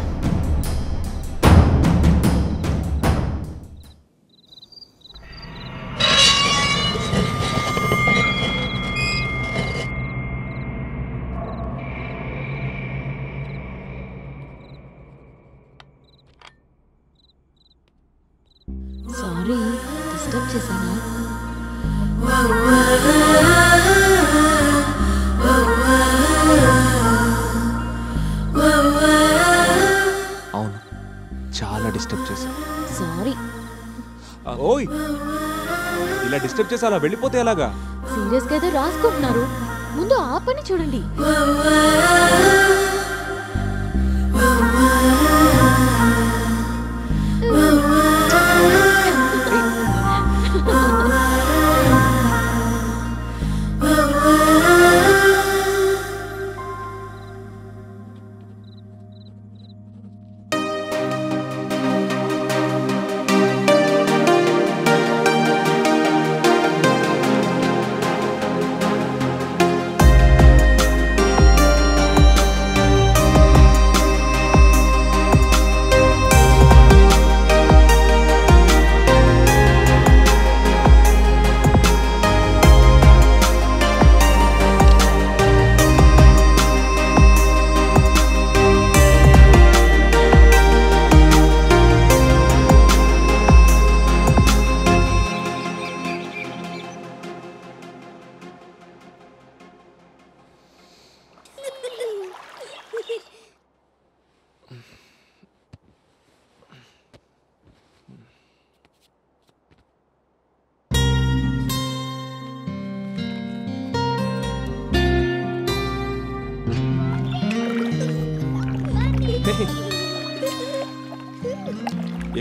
సారీ, డిస్టర్బ్ చేశానా? అవును, చాలా డిస్టర్బ్ చేశాను. సారీ. ఓయ్, ఇలా డిస్టర్బ్ చేసి అలా వెళ్ళిపోతే ఎలాగా? సీరియస్ గా ఏదో రాసుకుంటున్నారు, ముందు ఆ పని చూడండి.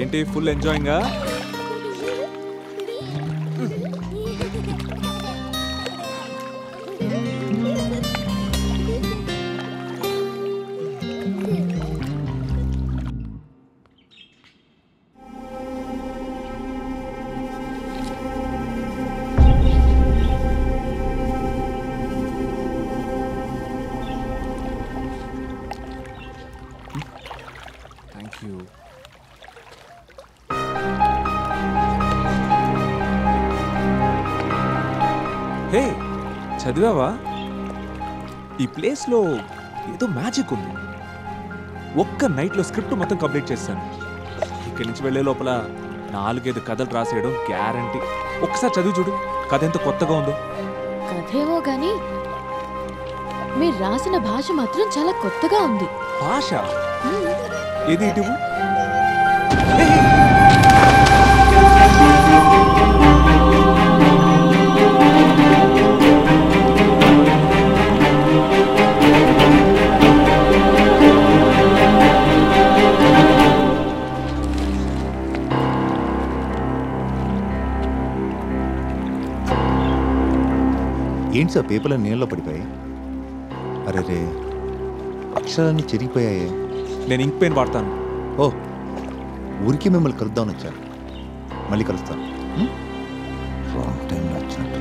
ఏంటి, ఫుల్ ఎంజాయింగా? Thank you. హే, చదివావా? ఈ ప్లేస్లో ఏదో మ్యాజిక్ ఉంది. ఒక్క నైట్లో స్క్రిప్ట్ మొత్తం కంప్లీట్ చేశాను. ఇక్కడి నుంచి వెళ్ళే లోపల 4-5 కథలు రాసేయడం గ్యారంటీ. ఒక్కసారి చదివి చూడు, కథ ఎంత కొత్తగా ఉందో. కథేమో గాని మీరు రాసిన భాష మాత్రం చాలా కొత్తగా ఉంది. భాష ఏది ఇటు? ఏంటి సార్ పేపర్లో నీళ్ళలో పడిపోయాయి? అరే రే, అక్షరాన్ని చెరిగిపోయాయే. నేను ఇంక్ పెయిన్ వాడతాను. ఓ, ఊరికి మిమ్మల్ని కలుద్దామని వచ్చాను. మళ్ళీ కలుస్తాను. రాంగ్ టైంలో వచ్చినట్టున్నాను.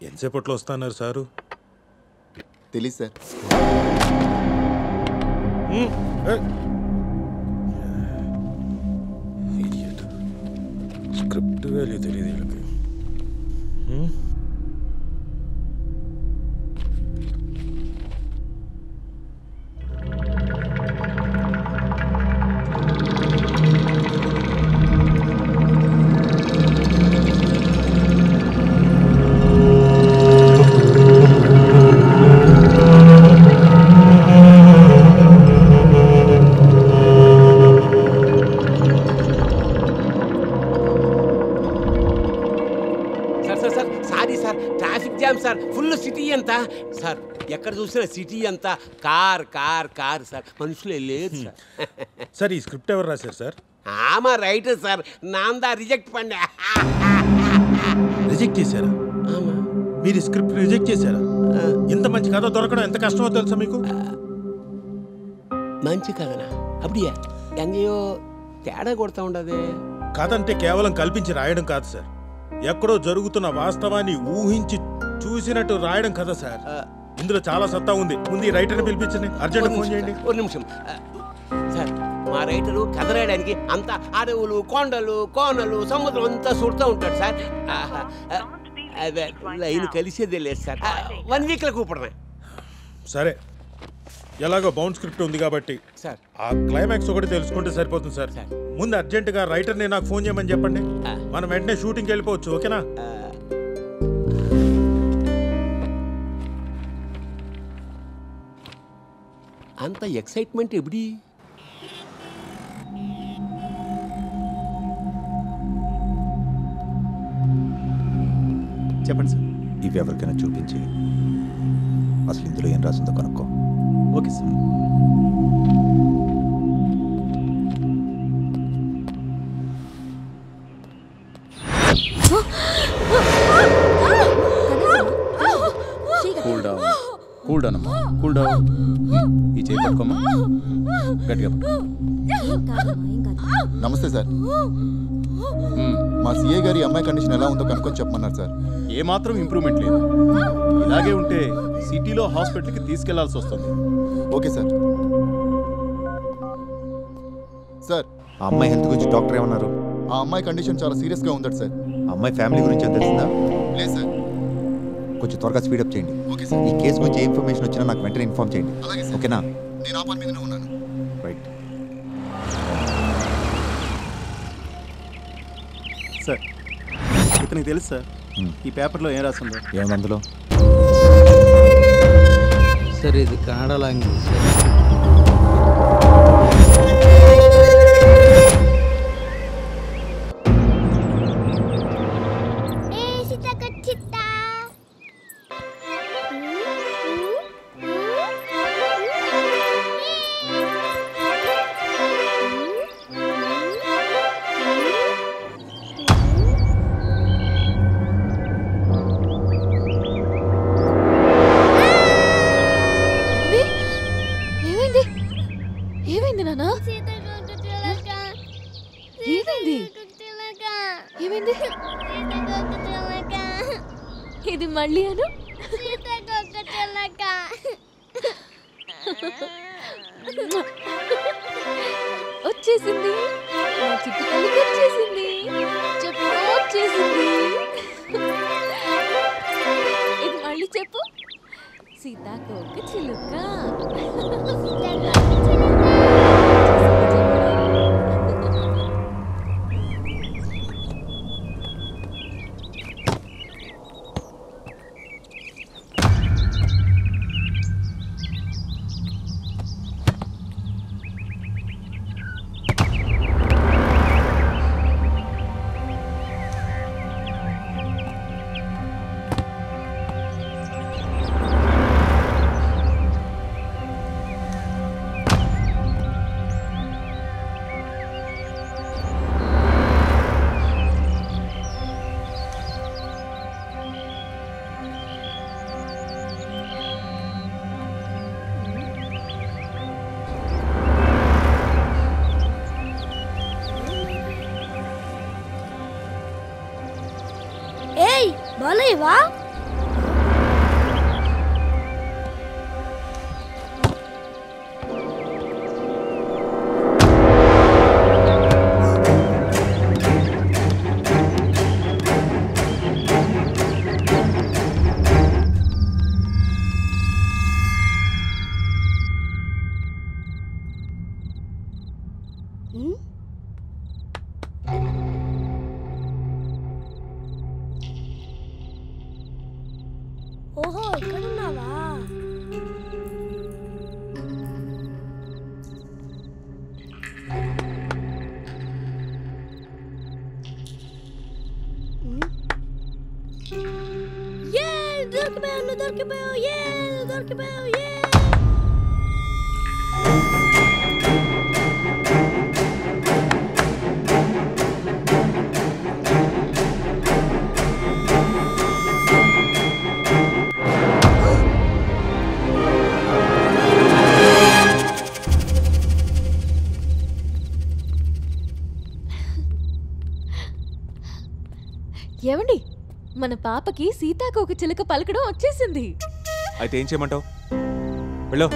ఎంతసేపట్లో వస్తున్నారు సారు? తెలీదు సార్. స్క్రిప్ట్ వాల్యూ తెలియదు వీళ్ళకి. సార్ ఫుల్ సిటీ అంతా సార్, ఎక్కడ చూసినా సిటీ అంతా కార్ కార్ కార్ సార్, మనుషులే లేదు సార్. సార్ ఈ స్క్రిప్ట్ ఎవరు రాశారు సార్? ఆమా రైటర్ సార్, నాందా రిజెక్ట్ పండి. రిజెక్ట్ చేశారా? మీరు స్క్రిప్ట్ రిజెక్ట్ చేశారా? ఇంత మంచి కథ దొరకడం ఎంత కష్టమో తెలుసా మీకు? మంచి కథనా? అప్పుడియా ఎంగయో తేడా కొడతా ఉండదే. కథ అంటే కేవలం కల్పించి రాయడం కాదు సార్, ఎక్కడో జరుగుతున్న వాస్తవాన్ని ఊహించి చూసినట్టు రాయడం కదా సార్. ఇందులో చాలా సత్తా ఉంది. ముందు ఈ రైటర్ని పిలిపించండి, అర్జెంట్ ఫోన్ చేయండి. ఒక నిమిషం సార్, మా రైటరు కథ రాయడానికి అంత అడవులు, కొండలు, కోనలు, సముద్రం అంతా చూడుతూ ఉంటాడు సార్. అదే లైన్ కలిసేదే లేదు సార్. 1 వీక్లో కూపడమే. సరే, ఎలాగో బౌండ్ స్క్రిప్ట్ ఉంది కాబట్టి సార్ ఆ క్లైమాక్స్ ఒకటి తెలుసుకుంటే సరిపోతుంది సార్. ముందు అర్జెంటుగా రైటర్ని నాకు ఫోన్ చేయమని చెప్పండి, మనం వెంటనే షూటింగ్కి వెళ్ళిపోవచ్చు. ఓకేనా? అంత ఎక్సైట్మెంట్ ఎప్పుడు? చెప్పండి సార్. ఇవి ఎవరికైనా చూపించి అసలు ఇందులో ఏం రాసిందో కనుక్కో. Okay sir. Cool down, cool down అమ్మా, కూల్ డౌన్. ఈ చేయి పట్టుకోమ్మా, గట్టిగా పట్టుకో. నమస్తే సార్. మా సిఏ గారి అమ్మాయి కండిషన్ ఎలా ఉందో కనుక్కొని చెప్పమన్నారు సార్. ఏమాత్రం ఇంప్రూవ్మెంట్ లేదు. ఇలాగే ఉంటే సిటీలో హాస్పిటల్కి తీసుకెళ్లాల్సి వస్తుంది. Okay sir. సార్, ఆ అమ్మాయి హెల్త్ గురించి డాక్టర్ ఏమన్నారు? ఆ అమ్మాయి కండిషన్ చాలా సీరియస్గా ఉందట సార్. అమ్మాయి ఫ్యామిలీ గురించి ఏం తెలిసిందా? లేదు సార్. కొంచెం త్వరగా స్పీడప్ చేయండి. Okay sir. ఈ కేసు గురించి ఏ ఇన్ఫర్మేషన్ వచ్చినా నాకు వెంటనే ఇన్ఫార్మ్ చేయండి. అలాగే సార్. ఓకేనా? నేను ఆ పని మీదనే ఉన్నాను. రైట్. సార్ ఇతనికి తెలుసు సార్ ఈ పేపర్లో ఏం రాసిందో. ఏముంది అందులో? సార్ ఇది కన్నడ లాంగ్వేజ్ సార్. ఏమైంది నాన్న? ఏమైంది? ఏమైంది? ఇది మళ్ళీ అను. వచ్చేసింది నా చిట్టు తల్లికి వచ్చేసింది. చెప్పు వచ్చేసింది. ఇది మళ్ళీ చెప్పు. సీతాకోక చిలుక. ఏయ్ బాలేవా? ఓహో ఇక్కడున్నావా? దొరికిపోయావు. ఏమండి మన పాపకి సీతాకోక చిలుక పలకడం వచ్చేసింది. అయితే ఏం చేయమంటావు? వెళ్ళు.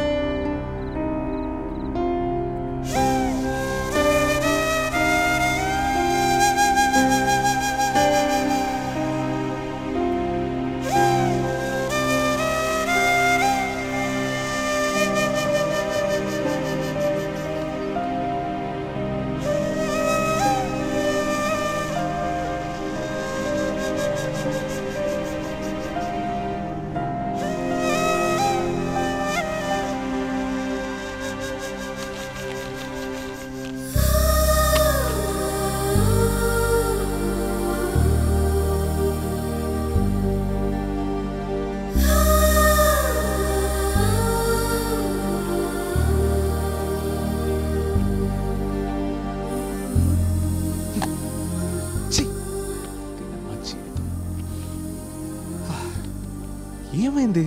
ఏమైంది?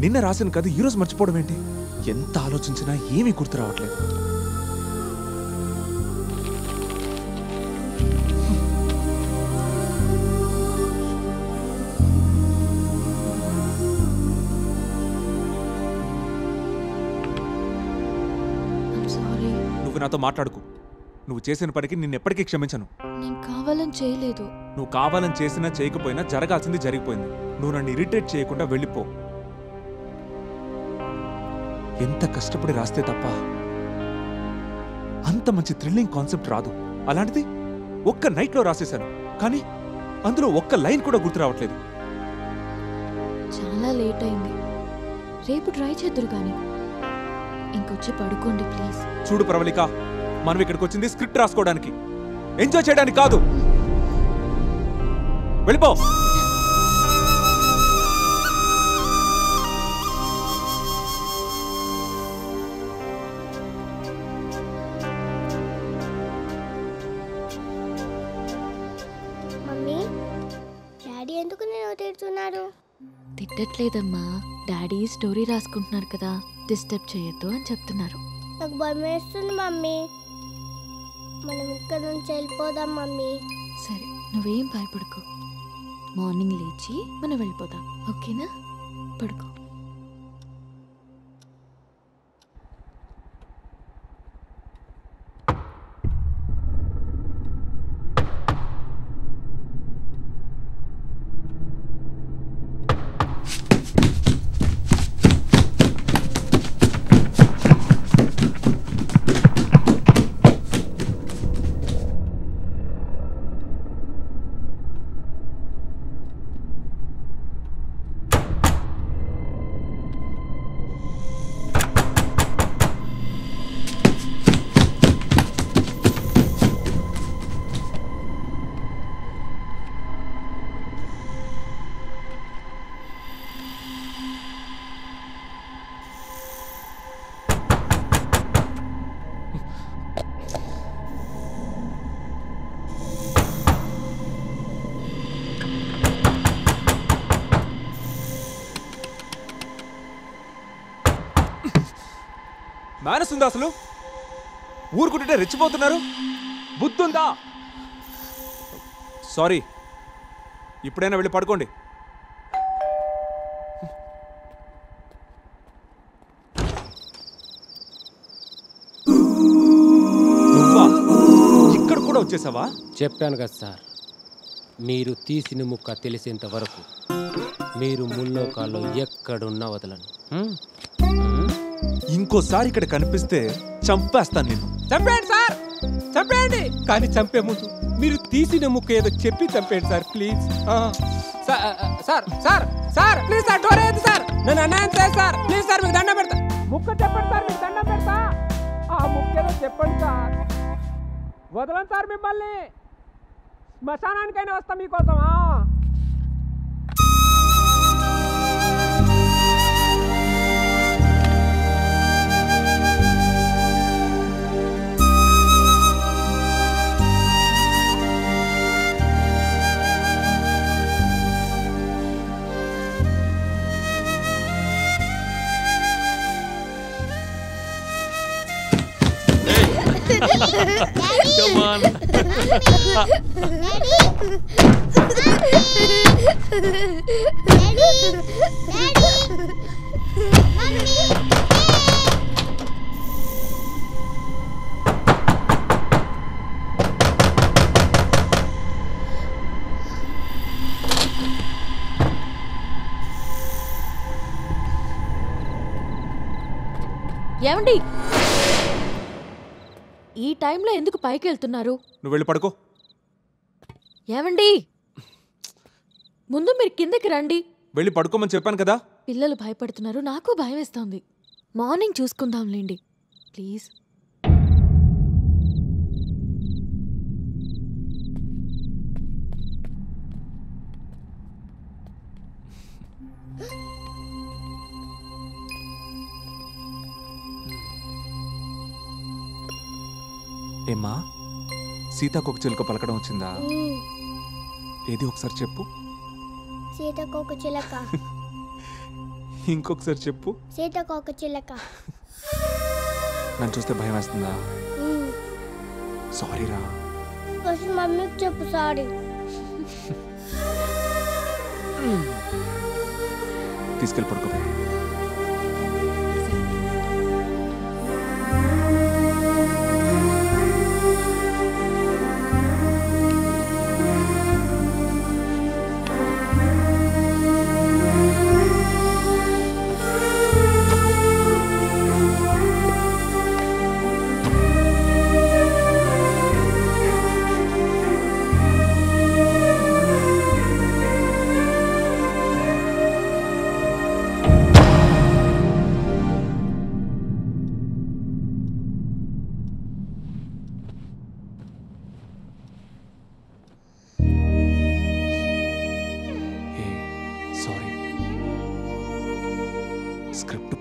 నిన్న రాసిన కథ ఈరోజు మర్చిపోవడం ఏంటి? ఎంత ఆలోచించినా ఏమీ గుర్తు రావట్లేదు. నువ్వు నాతో మాట్లాడుకు. నువ్వు చేసిన పనికి నిన్నెప్పటికీ క్షమించను. నేను కావాలని చేయలేదు. నువ్వు కావాలని చేసినా చేయకపోయినా జరగాల్సింది జరిగిపోయింది. నువ్వు నన్ను ఇరిటేట్ చేయకుండా వెళ్ళిపో. ఎంత కష్టపడి రాస్తే తప్ప అంత మంచి థ్రిల్లింగ్ కాన్సెప్ట్ రాదు. అలాంటిది ఒక్క నైట్లో రాసేశాను, కానీ అందులో ఒక్క లైన్ కూడా గుర్తు రావట్లేదు. చాలా లేట్ అయింది. రేపు ట్రై చేద్దురు కానీ. ఇంకొచ్చి పడుకోండి ప్లీజ్. చూడు ప్రవళిక, మనం ఇక్కడికి వచ్చింది స్క్రిప్ట్ రాసుకోవడానికి, ఎంజాయ్ చేయడానికి కాదు. వెళ్ళిపో. మమ్మీ, డాడీ ఎందుకు నేను తిడుతున్నారు? తిట్టట్లేదమ్మా, డాడీ స్టోరీ రాసుకుంటున్నారు కదా, డిస్టర్బ్ చేయొద్దు అని చెప్తున్నారు. నాకు భయం వేస్తుంది మమ్మీ. మనం ఇక్కడ నుంచి వెళ్ళిపోదాం మమ్మీ. సరే, నువ్వేం భయపడుకో. మార్నింగ్ లేచి మనం వెళ్ళిపోదాం, ఓకేనా? పడుకో. మానసుందా అసలు? ఊరుకుంటుంటే రెచ్చిపోతున్నారు. బుద్ధుందా? సారీ, ఇప్పుడైనా వెళ్ళి పడుకోండి. నువ్వా? ఇక్కడ కూడా వచ్చేసావా? చెప్పాను కదా సార్, మీరు తీసిన ముక్క తెలిసేంత వరకు మీరు ముల్లోకాల్లో ఎక్కడున్నా వదలను. ఇంకోసారి ఇక్కడ కనిపిస్తే చంపేస్తాను నిన్ను. చంపేయండి సార్, చంపేయండి. కానీ చంపే ముందు మీరు తీసిన ముక్క ఏదో చెప్పి చంపేయండి sir, please. Sir sir sir please sir, door వేయద్దు సార్, నన్ను అన్యాయం చేయండి సార్, ప్లీజ్ సార్, మీకు దండం పెడతా. ముక్క చెప్పండి సార్, మీకు దండం పెడతా. ఆ ముక్క ఏదో చెప్పండి సార్, వదలండి సార్ మిమ్మల్ని. శ్మశానానికైనా వస్తా మీకోసమా? Come on. ఏమండి, ఈ టైంలో ఎందుకు పైకి వెళ్తున్నారు? నువ్వు వెళ్ళి పడుకో. ఏమండి, ముందు మీరు కిందకి రండి. వెళ్ళి పడుకోమని చెప్పాను కదా. పిల్లలు భయపడుతున్నారు, నాకు భయం వేస్తోంది. మార్నింగ్ చూసుకుందాంలేండి ప్లీజ్. ఏమ్మా, సీతాకొక చిలుక పలకడం వచ్చిందా? ఏది ఒకసారి చెప్పు. సీతాకోక చిలక. ఇంకొకసారి చెప్పు. సీతాకోక చిలక. నన్ను చూస్తే భయం వేస్తుందా? సారీ రా. ఫస్ట్ మమ్మీకి చెప్పు సారీ. తీసుకెళ్ళి పడుకో.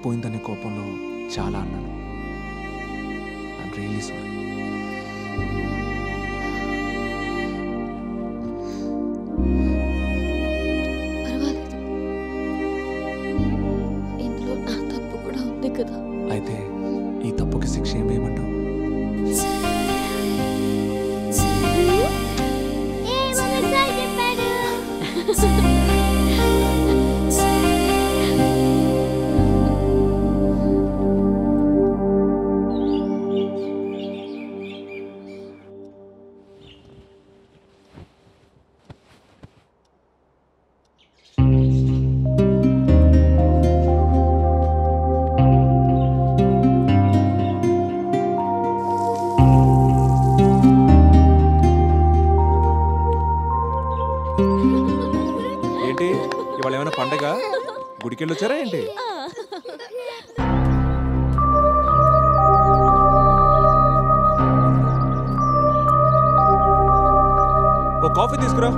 పోయిందనే కోపంలో చాలా అన్నాను. I'm really sorry. పర్వాలేదు, ఇందులో నా తప్పు కూడా ఉంది కదా. అయితే ఈ తప్పుకి శిక్ష ఏం వేయమంటావు? ఏంటి ఇవాళ ఏమైనా పండగ? గుడికెళ్ళి వచ్చారా ఏంటి? ఓ కాఫీ తీసుకురా.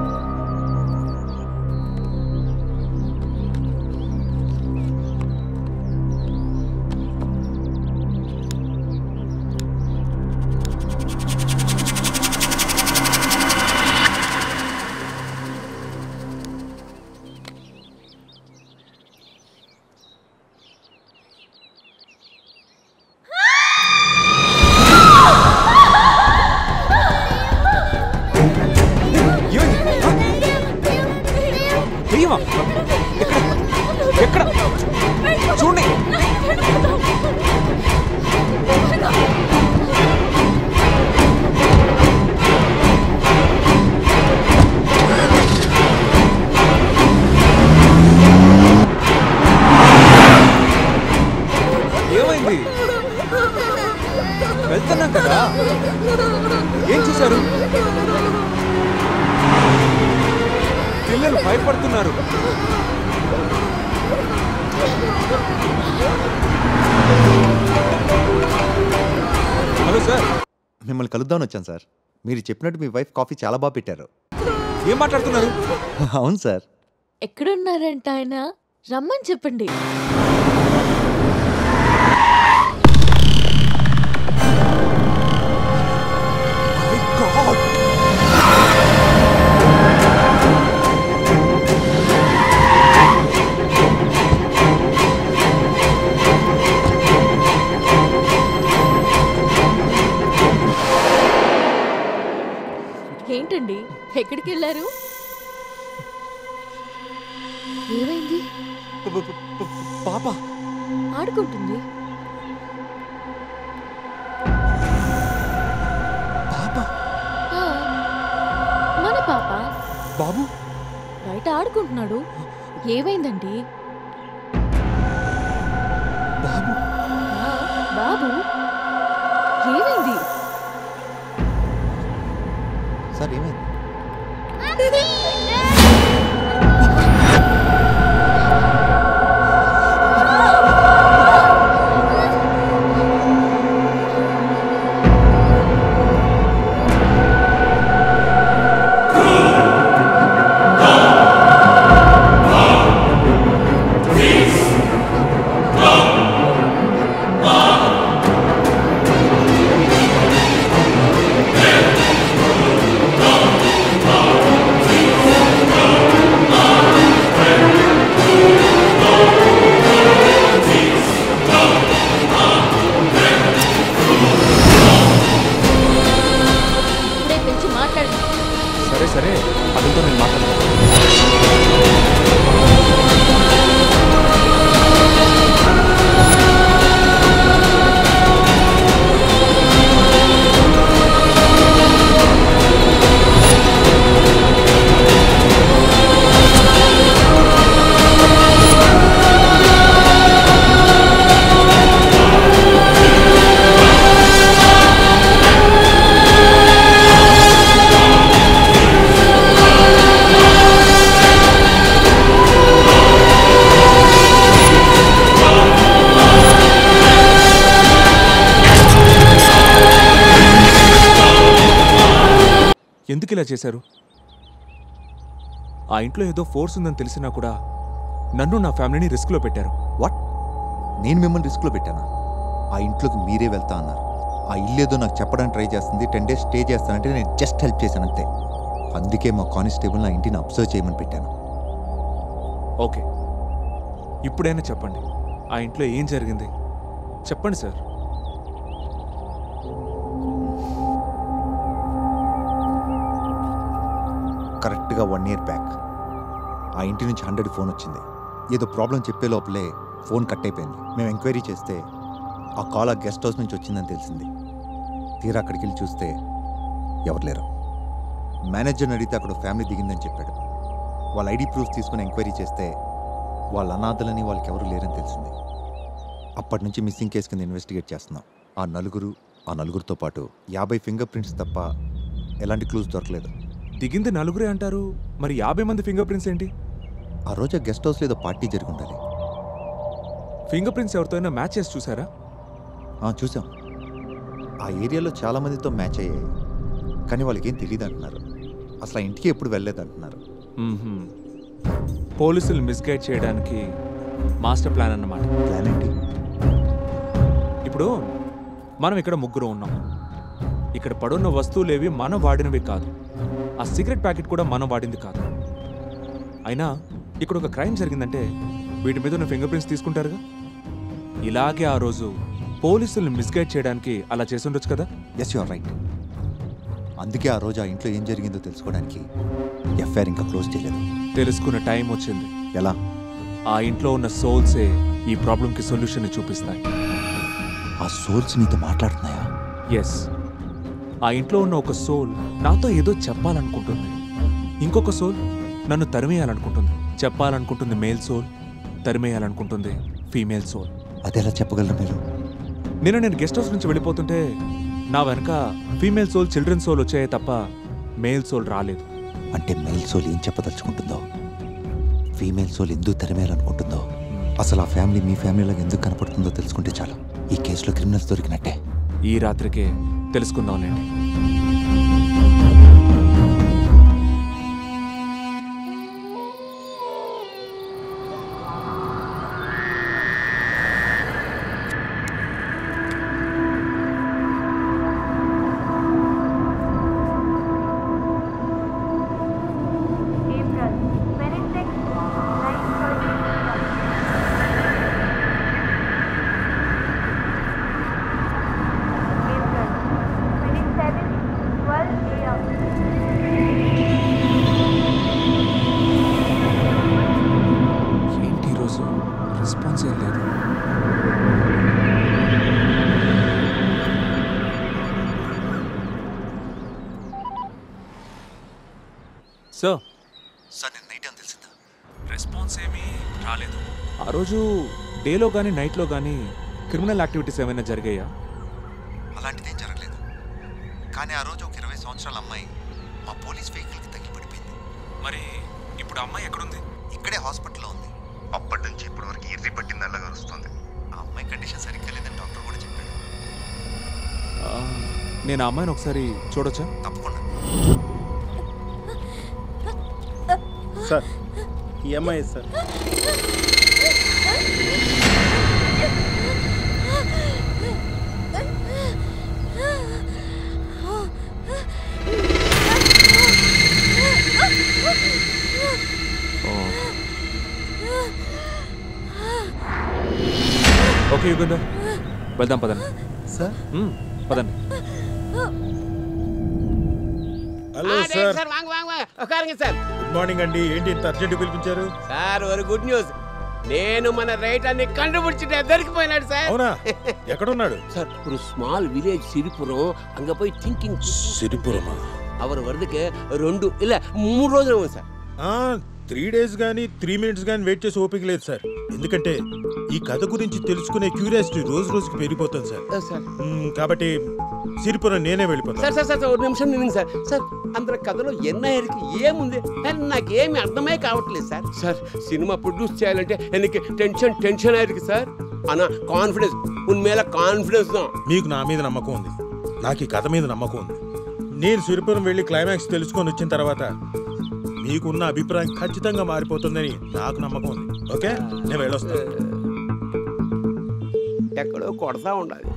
ఎక్కడ చూడండి. ఏమైంది? వెళ్తున్నాం కదా, ఏం చూశారు? పిల్లలు భయపడుతున్నారు. హలో సార్, మిమ్మల్ని కలుద్దామని వచ్చాను సార్. మీరు చెప్పినట్టు మీ వైఫ్ కాఫీ చాలా బాగా పెట్టారు. ఏం మాట్లాడుతున్నారు? అవును సార్. ఎక్కడున్నారంట ఆయన? రమ్మని చెప్పండి. ఏంటండి, ఎక్కడికి వెళ్ళారు? ఏమైంది? పాప ఆడుకుంటుంది. పాప? మన పాప. బాబు బయట ఆడుకుంటున్నాడు. ఏమైందండి? బాబు బాబు ఏమైంది? సార్ ఏమైంది? సరే, అతనితో నేను మాట్లాడతాను. ఎందుకు ఇలా చేశారు? ఆ ఇంట్లో ఏదో ఫోర్స్ ఉందని తెలిసినా కూడా నన్ను నా ఫ్యామిలీని రిస్క్లో పెట్టారు. వాట్? నేను మిమ్మల్ని రిస్క్లో పెట్టాను. ఆ ఇంట్లోకి మీరే వెళ్తా అన్నారు. ఆ ఇల్లు ఏదో నాకు చెప్పడానికి ట్రై చేస్తుంది. 10 days స్టే చేస్తానంటే నేను జస్ట్ హెల్ప్ చేశాను అంతే. అందుకే మా కానిస్టేబుల్ నా ఇంటిని అబ్జర్వ్ చేయమని పెట్టాను. ఓకే, ఇప్పుడైనా చెప్పండి, ఆ ఇంట్లో ఏం జరిగింది చెప్పండి సార్. కరెక్ట్గా 1 year బ్యాక్ ఆ ఇంటి నుంచి 100 ఫోన్ వచ్చింది. ఏదో ప్రాబ్లం చెప్పే లోపలే ఫోన్ కట్ అయిపోయింది. మేము ఎంక్వైరీ చేస్తే ఆ కాల్ ఆ గెస్ట్ హౌస్ నుంచి వచ్చిందని తెలిసింది. తీరా అక్కడికి వెళ్ళి చూస్తే ఎవరు లేరు. మేనేజర్ని అడిగితే అక్కడ ఫ్యామిలీ దిగిందని చెప్పాడు. వాళ్ళ ఐడి ప్రూఫ్ తీసుకుని ఎంక్వైరీ చేస్తే వాళ్ళ అనాథలని వాళ్ళకి ఎవరు లేరని తెలిసింది. అప్పటి నుంచి మిస్సింగ్ కేసు కింద ఇన్వెస్టిగేట్ చేస్తున్నాం. ఆ నలుగురితో పాటు 50 ఫింగర్ ప్రింట్స్ తప్ప ఎలాంటి క్లూస్ దొరకలేదు. దిగింది నలుగురే అంటారు, మరి 50 మంది ఫింగర్ ప్రింట్స్ ఏంటి? ఆ రోజు గెస్ట్ హౌస్లో ఏదో పార్టీ జరిగి ఉండాలి. ఫింగర్ ప్రింట్స్ ఎవరితో అయినా మ్యాచ్ చేసి చూసారా? చూసాం. ఆ ఏరియాలో చాలా మందితో మ్యాచ్ అయ్యాయి, కానీ వాళ్ళకేం తెలియదు అంటున్నారు. అసలు ఆ ఇంటికి ఎప్పుడు వెళ్ళలేదు అంటున్నారు. పోలీసులు మిస్గైడ్ చేయడానికి మాస్టర్ ప్లాన్ అన్నమాట. ప్లాన్ ఏంటి? ఇప్పుడు మనం ఇక్కడ ముగ్గురు ఉన్నాం. ఇక్కడ పడున్న వస్తువులేవి మనం వాడినవి కాదు. ఆ సిగరెట్ ప్యాకెట్ కూడా మనం వాడింది కాదు. అయినా ఇక్కడ ఒక క్రైమ్ జరిగిందంటే వీటి మీద ఉన్న ఫింగర్ ప్రింట్స్ తీసుకుంటారుగా. ఇలాగే ఆ రోజు పోలీసుల్ని మిస్గైడ్ చేయడానికి అలా చేసి ఉండొచ్చు కదా. Yes, you are right. అందుకే ఆ రోజు ఆ ఇంట్లో ఏం జరిగిందో తెలుసుకోవడానికి ఎఫ్ఐఆర్ ఇంకా క్లోజ్ చేయలేదు. తెలుసుకున్న టైం వచ్చింది. ఎలా? ఆ ఇంట్లో ఉన్న సోల్సే ఈ ప్రాబ్లంకి సొల్యూషన్ చూపిస్తాయి. ఆ సోల్స్ నీతో మాట్లాడుతున్నాయా? ఎస్. ఆ ఇంట్లో ఉన్న ఒక సోల్ నాతో ఏదో చెప్పాలనుకుంటుంది. ఇంకొక సోల్ నన్ను తరిమేయాలనుకుంటుంది. చెప్పాలనుకుంటుంది మేల్ సోల్, తరిమేయాలనుకుంటుంది ఫీమేల్ సోల్. అదెలా చెప్పగలరు మీరు? నేను గెస్ట్ హౌస్ నుంచి వెళ్ళిపోతుంటే నా వెనక ఫీమేల్ సోల్, చిల్డ్రన్ సోల్ వచ్చాయే తప్ప మేల్ సోల్ రాలేదు. అంటే మేల్ సోల్ ఏం చెప్పదలుచుకుంటుందో, ఫీమేల్ సోల్ ఎందుకు తరిమేయాలనుకుంటుందో, అసలు ఆ ఫ్యామిలీ మీ ఫ్యామిలీలాగా ఎందుకు కనపడుతుందో తెలుసుకుంటే చాలు. ఈ కేసులో క్రిమినల్స్ దొరికినట్టే. ఈ రాత్రికే తెలుసుకుందాంలేండి. రెస్పాన్స్ ఏం లేదు. సార్ నేను నైట్ అని తెలిసిందా? రెస్పాన్స్ ఏమీ రాలేదు. ఆ రోజు డేలో కానీ నైట్లో కానీ క్రిమినల్ యాక్టివిటీస్ ఏమైనా జరిగాయా? అలాంటిదేం జరగలేదు. కానీ ఆ రోజు ఒక 20 సంవత్సరాల అమ్మాయి మా పోలీస్ వెహికల్కి తగ్గి పడిపోయింది. మరి ఇప్పుడు అమ్మాయి ఎక్కడుంది? ఇక్కడే హాస్పిటల్లో ఉంది. అప్పటి నుంచి ఇప్పటి వరకు ఎర్రి పట్టింది అలాగా వస్తుంది. ఆ అమ్మాయి కండిషన్ సరిగ్గా లేదని డాక్టర్ కూడా చెప్పాడు. నేను ఆ అమ్మాయిని ఒకసారి చూడొచ్చా? తప్పకుండా. సార్, ఈ అమ్మాయి సార్. ఓకే యుగంధర్, వెళ్దాం పదండి. సార్ పదండి. Hello sir. సార్ వాంగ్ వాంగ్ వాంగ్ ఒక్కసారి సార్. గుడ్ మార్నింగ్ అండి. ఏంటి ఇంత అర్జెంట్ పిలిపించారు? సార్ ఒక గుడ్ న్యూస్. నేను మన రైటర్ని కండుపిడిచిటే దొరికిపోయినాడు సార్. అవునా? ఎక్కడున్నాడు? సార్ ஒரு స్మాల్ విలేజ్ సిరిపురం. అంగ పోయి థింకింగ్. సిరిపురమా? அவர் வரதுக்கு 2 இல்ல 3 రోజులు అవుతుంది సార్. 3 days కానీ 3 minutes కానీ వెయిట్ చేసి ఓపిక లేదు సార్. ఎందుకంటే ఈ కథ గురించి తెలుసుకునే క్యూరియాసిటీ రోజు రోజుకి పెరిగిపోతుంది సార్. కాబట్టి సిరిపురం నేనే వెళ్ళిపోతాను. సార్ సార్ సార్ ఒక నిమిషం నింది సార్. సార్ అందరి కథలో ఎన్ఐఆర్కి ఏముంది నాకేమి అర్థమే కావట్లేదు సార్. సార్ సినిమా ప్రొడ్యూస్ చేయాలంటే எனக்கு టెన్షన్ ఆయిருக்கு సార్. అన్న కాన్ఫిడెన్స్ ఉన్మేల కాన్ఫిడెన్స్. మీకు నా మీద నమ్మకం ఉంది, నాకు ఈ కథ మీద నమ్మకం ఉంది. నేను సిరిపురం వెళ్ళి క్లైమాక్స్ తెలుసుకొని వచ్చిన తర్వాత మీకున్న అభిప్రాయం ఖచ్చితంగా మారిపోతుందని నాకు నమ్మకం ఉంది. ఓకే, నేను వెళ్ళొస్తాను. ఎక్కడో కొడతా ఉండాలి.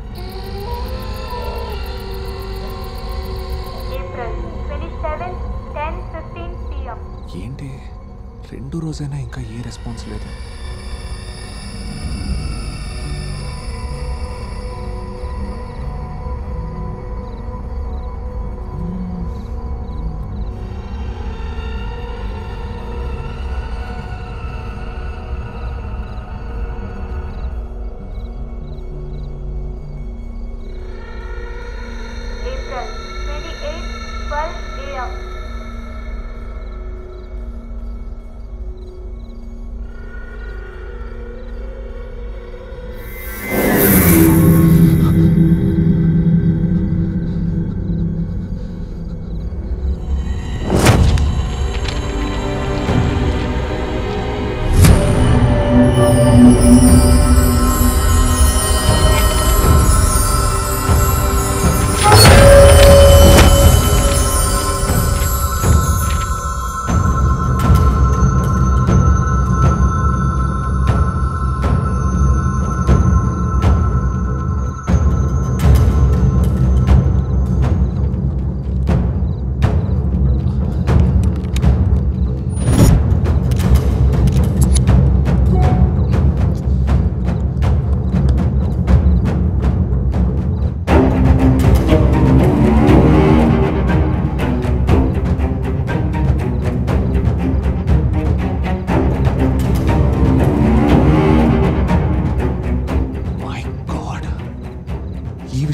ఏంటి 2 రోజైనా ఇంకా ఏ రెస్పాన్స్ లేదు.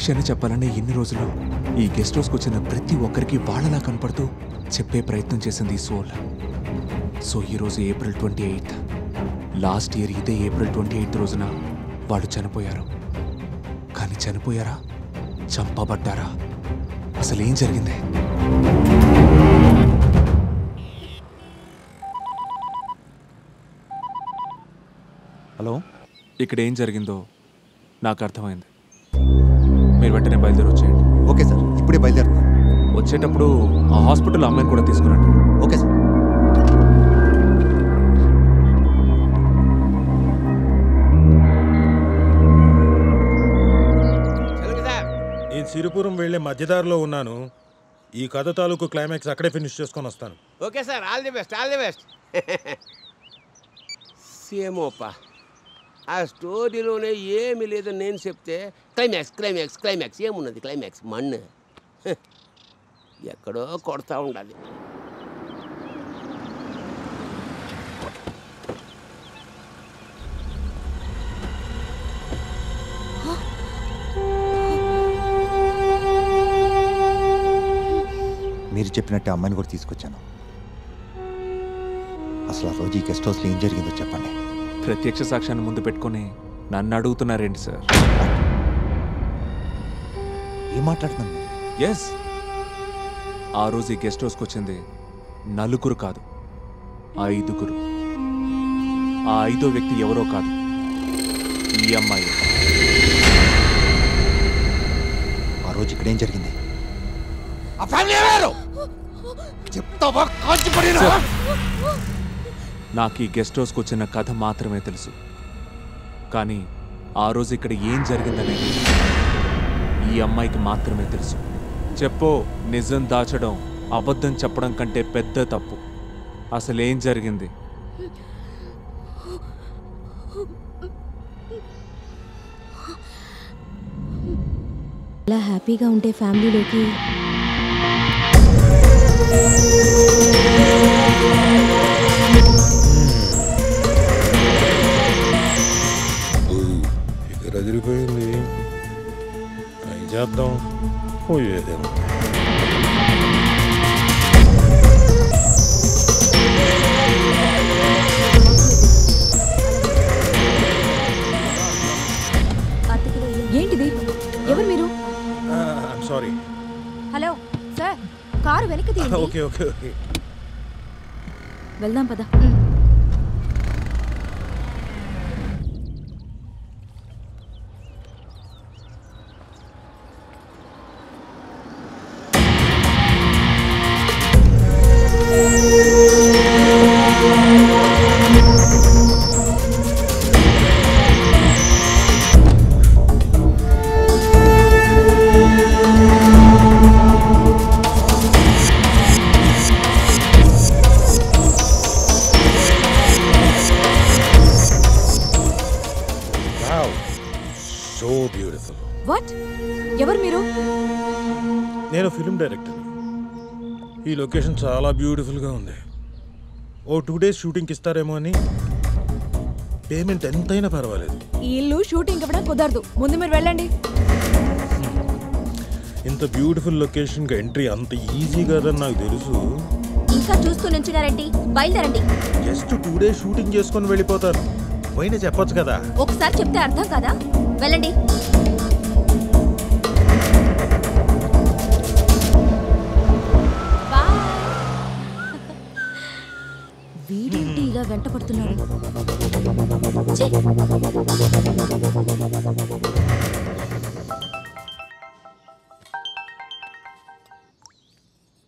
విషయాన్ని చెప్పాలనే ఎన్ని రోజులు ఈ గెస్ట్ హౌస్కి వచ్చిన ప్రతి ఒక్కరికి వాళ్ళలా కనపడుతూ చెప్పే ప్రయత్నం చేసింది ఈ సోల్. సో ఈరోజు April 28th, లాస్ట్ ఇయర్ ఇదే April 28th రోజున వాళ్ళు చనిపోయారు. కానీ చనిపోయారా, చంపబడ్డారా, అసలు ఏం జరిగింది? హలో, ఇక్కడ ఏం జరిగిందో నాకు అర్థమైంది. మీరు వెంటనే బయలుదేరి వచ్చేయండి. ఓకే సార్, ఇప్పుడే బయలుదేరుతాను. వచ్చేటప్పుడు ఆ హాస్పిటల్ అమ్మాయిని కూడా తీసుకురండి. Okay sir. నేను సిరిపురం వెళ్ళే మధ్యదారిలో ఉన్నాను. ఈ కథ తాలూకు క్లైమాక్స్ అక్కడే ఫినిష్ చేసుకొని వస్తాను. Okay sir, all the best, all the best. సేమోపా, ఆ స్టోరీలోనే ఏమి లేదని నేను చెప్తే క్లైమాక్స్ క్లైమాక్స్ క్లైమాక్స్ ఏమున్నది? క్లైమాక్స్ మన్ను ఎక్కడో కొడతా ఉండాలి. మీరు చెప్పినట్టు అమ్మాయిని కూడా తీసుకొచ్చాను. అసలు ఆ రోజు ఈ గెస్ట్ హౌస్లో ఏం జరిగిందో చెప్పండి. ప్రత్యక్ష సాక్ష్యాన్ని ముందు పెట్టుకొని నన్ను అడుగుతున్నారేంటి సార్? ఏం మాట్లాడుతున్నాను? ఎస్, ఆ రోజు ఈ గెస్ట్ హౌస్కి వచ్చింది 4 కాదు, 5. ఆ 5వ వ్యక్తి ఎవరో కాదు, ఈ అమ్మాయి. ఆ రోజు ఇక్కడ ఏం జరిగింది? నాకు ఈ గెస్ట్ హౌస్కి వచ్చిన కథ మాత్రమే తెలుసు. కానీ ఆ రోజు ఇక్కడ ఏం జరిగిందనేది ఈ అమ్మాయికి మాత్రమే తెలుసు. చెప్పు, నిజం దాచడం అబద్ధం చెప్పడం కంటే పెద్ద తప్పు. అసలు ఏం జరిగింది? అలా హ్యాపీగా ఉంటే ఫ్యామిలీలోకి ఇక్కడ అదిరిపోయింది. ట్రై చేద్దాం, పోయేదేమో. ఏంటిది? ఎవరు మీరు? సారీ. హలో సార్, కారు వెనక్కి తీయండి. ఓకే ఓకే ఓకే, వెళ్దాం పద. వాట్? ఎవరు మీరు? నేను ఫిల్మ్ డైరెక్టర్. ఈ లొకేషన్ చాలా బ్యూటిఫుల్గా ఉంది. ఓ 2 days షూటింగ్కి ఇస్తారేమో అని. పేమెంట్ ఎంతైనా పర్వాలేదు. ఈ ఇల్లు షూటింగ్ ఇవ్వడం కుదరదు. ముందు మీరు వెళ్ళండి. ఇంత బ్యూటిఫుల్ లొకేషన్కి ఎంట్రీ అంత ఈజీ కాదని నాకు తెలుసు. ఇంకా చూస్తూ నుంచున్నారండి, బయలుదేరండి. జస్ట్ 2 days షూటింగ్ చేసుకొని వెళ్ళిపోతాను. పోయినా చెప్పొచ్చు కదా. ఒకసారి చెప్తే అర్థం కదా. వెళ్ళండి. వీడేంటి ఇలా వెంట పడుతున్నాడు?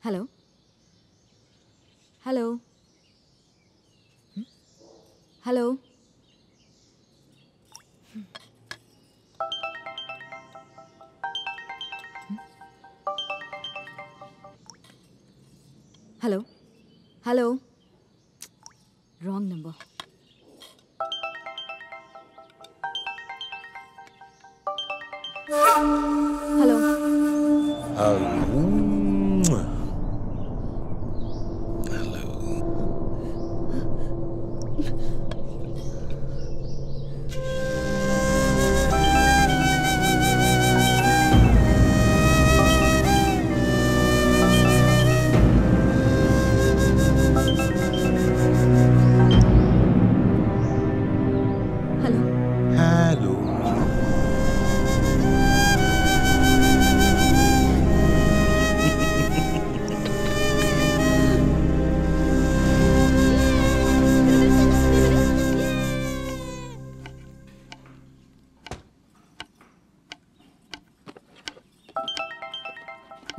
Hello hello hello hello hello wrong number. Hello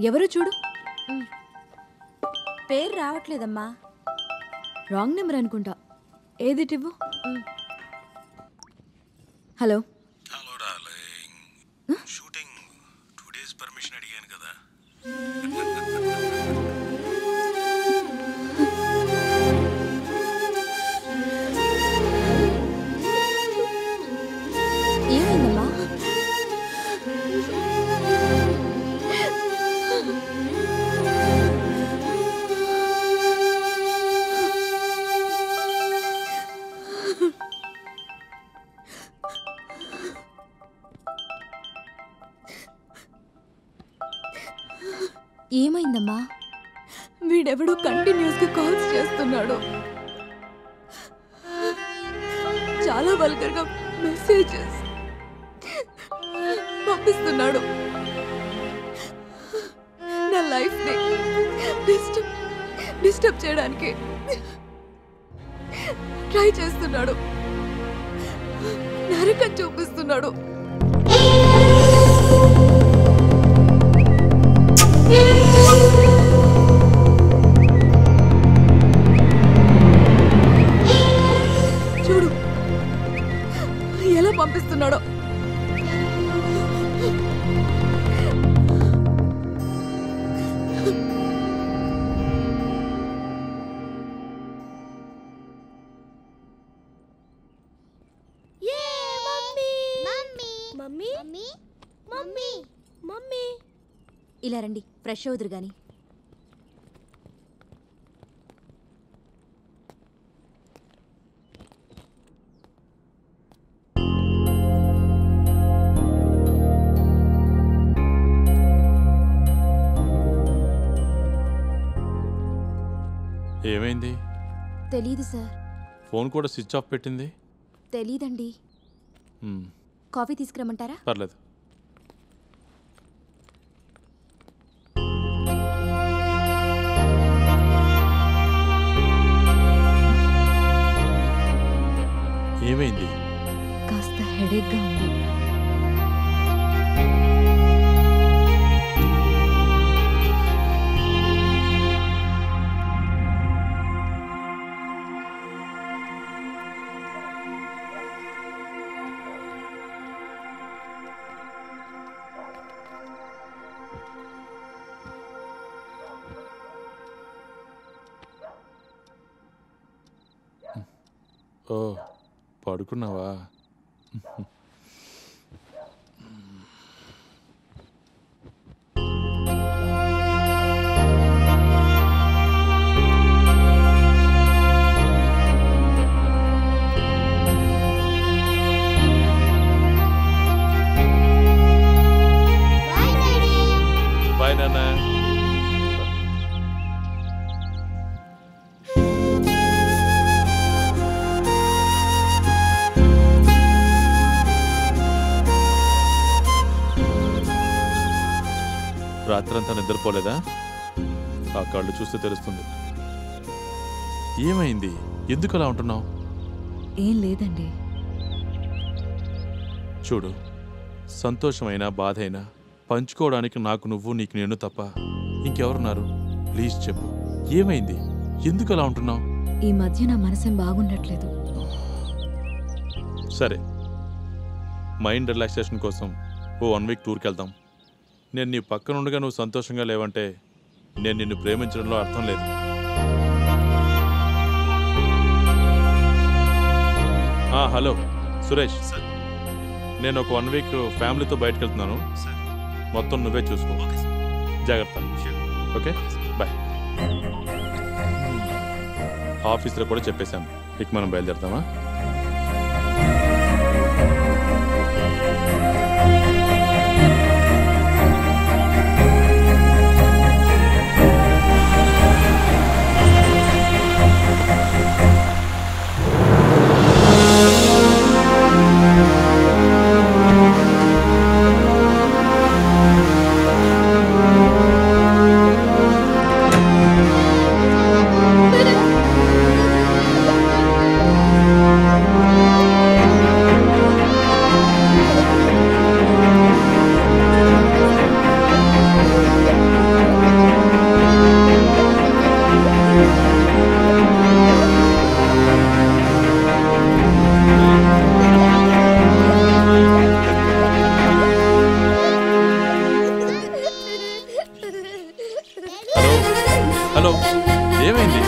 ఎవరు చూడు. పేరు రావట్లేదమ్మా. రాంగ్ నెంబర్ అనుకుంటా. ఏది ఇవ్వు. Hello hello darling. Shooting 2 days permission అడిగాను కదా. ఏమైందమ్మా? ఏమైందమ్మా? వీడెవడో కంటిన్యూస్గా కాల్స్ చేస్తున్నాడు. చాలా వల్గర్గా మెసేజెస్ పంపిస్తున్నాడు. నా లైఫ్ని డిస్టర్బ్ చేయడానికి ట్రై చేస్తున్నాడు. నరకం చూపిస్తున్నాడు. చూడు ఎలా పంపిస్తున్నాడో. ఇలా రండి, ఫ్రెష్ అవుదురు గాని. ఏమైంది? తెలీదు సార్. ఫోన్ కూడా స్విచ్ ఆఫ్ పెట్టింది. తెలీదండి. కాఫీ తీసుకురమ్మంటారా? పర్లేదు. ఏమైంది? కాస్త హెడేక్గా ఉంది. ఓ పడుకున్నావా? రాత్రంతా నిద్రపోలేదా? ఆ కళ్ళు చూస్తే తెలుస్తుంది. ఏమైంది? ఎందుకు అలా ఉంటున్నావు? ఏం లేదండి. చూడు, సంతోషమైనా బాధైనా పంచుకోవడానికి నాకు నువ్వు, నీకు నేను తప్ప ఇంకెవరున్నారు? ప్లీజ్ చెప్పు, ఏమైంది? ఎందుకు అలా ఉంటున్నావు? ఈ మధ్య నా మనసేం బాగుండట్లేదు. సరే, మైండ్ రిలాక్సేషన్ కోసం ఓ 1 వీక్ టూర్కి వెళ్దాం. నేను నీ పక్కన ఉండగా నువ్వు సంతోషంగా లేవంటే నేను నిన్ను ప్రేమించడంలో అర్థం లేదు. హలో సురేష్, నేను ఒక 1 వీక్ ఫ్యామిలీతో బయటకు వెళ్తున్నాను. మొత్తం నువ్వే చూసుకో. జాగ్రత్త. Okay, bye. ఆఫీస్లో కూడా చెప్పేశాను. ఇక మనం బయలుదేరుతామా? హలో, ఏమైంది?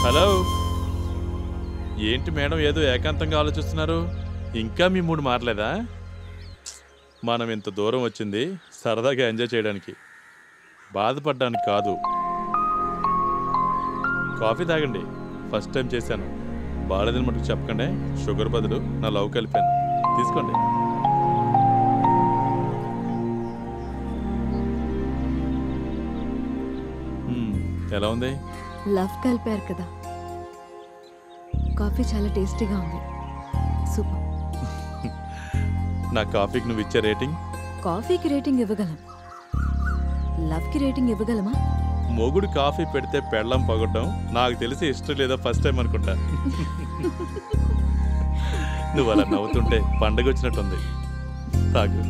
హలో, ఏంటి మేడం ఏదో ఏకాంతంగా ఆలోచిస్తున్నారు? ఇంకా మీ మూడు మారలేదా? మనం ఇంత దూరం వచ్చింది సరదాగా ఎంజాయ్ చేయడానికి, బాధపడడానికి కాదు. కాఫీ తాగండి. ఫస్ట్ టైం చేశాను, బాగాలేదని మటుకు చెప్పకండి. షుగర్ బదులు నా లవ్ కలిపాను, తీసుకోండి. ఎలా ఉంది? లవ్ కలిపారు కదా, కాఫీ చాలా టేస్టీగా ఉంది. సూపర్. నా కాఫీకి నువ్వు ఇచ్చే రేటింగ్? కాఫీకి రేటింగ్ ఇవ్వగలం, లవ్కి రేటింగ్ ఇవ్వగలమా? మొగుడు కాఫీ పెడితే పెళ్ళం పగొట్టడం నాకు తెలిసి ఇష్టం లేదా ఫస్ట్ టైం అనుకుంటా. నువ్వు అలా నవ్వుతుంటే పండగ వచ్చినట్టుంది. తాగు.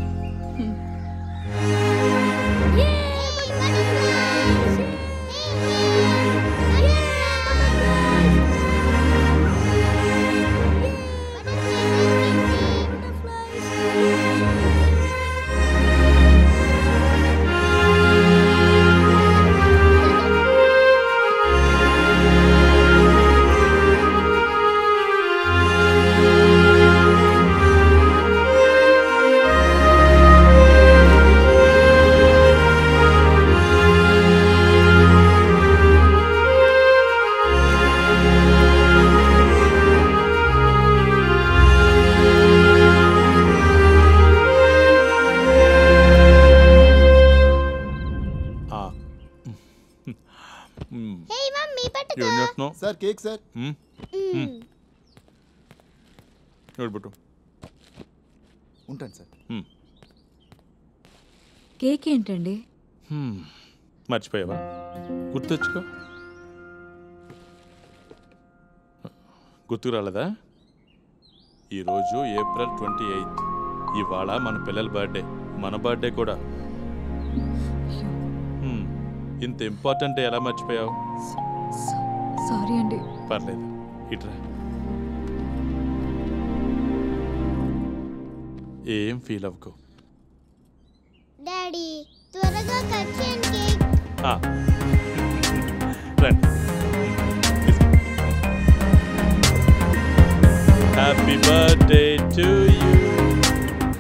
Sir cake sir. ఉంటాను సార్. కేక్ ఏంటండి? మర్చిపోయావా? గుర్తొచ్చుకో. గుర్తుకు రాలేదా? ఈరోజు ఏప్రిల్ 28. ఇవాళ మన పిల్లల బర్త్డే, మన బర్త్డే కూడా. ఇంత ఇంపార్టెంట్ ఎలా మర్చిపోయావు? సారీ అండి. పర్లేదు, ఇట్రా. ఏం ఫీల్ అవ్వకు. డాడీ త్వరగా కట్ చేయండి కేక్. రండి. Happy birthday to you.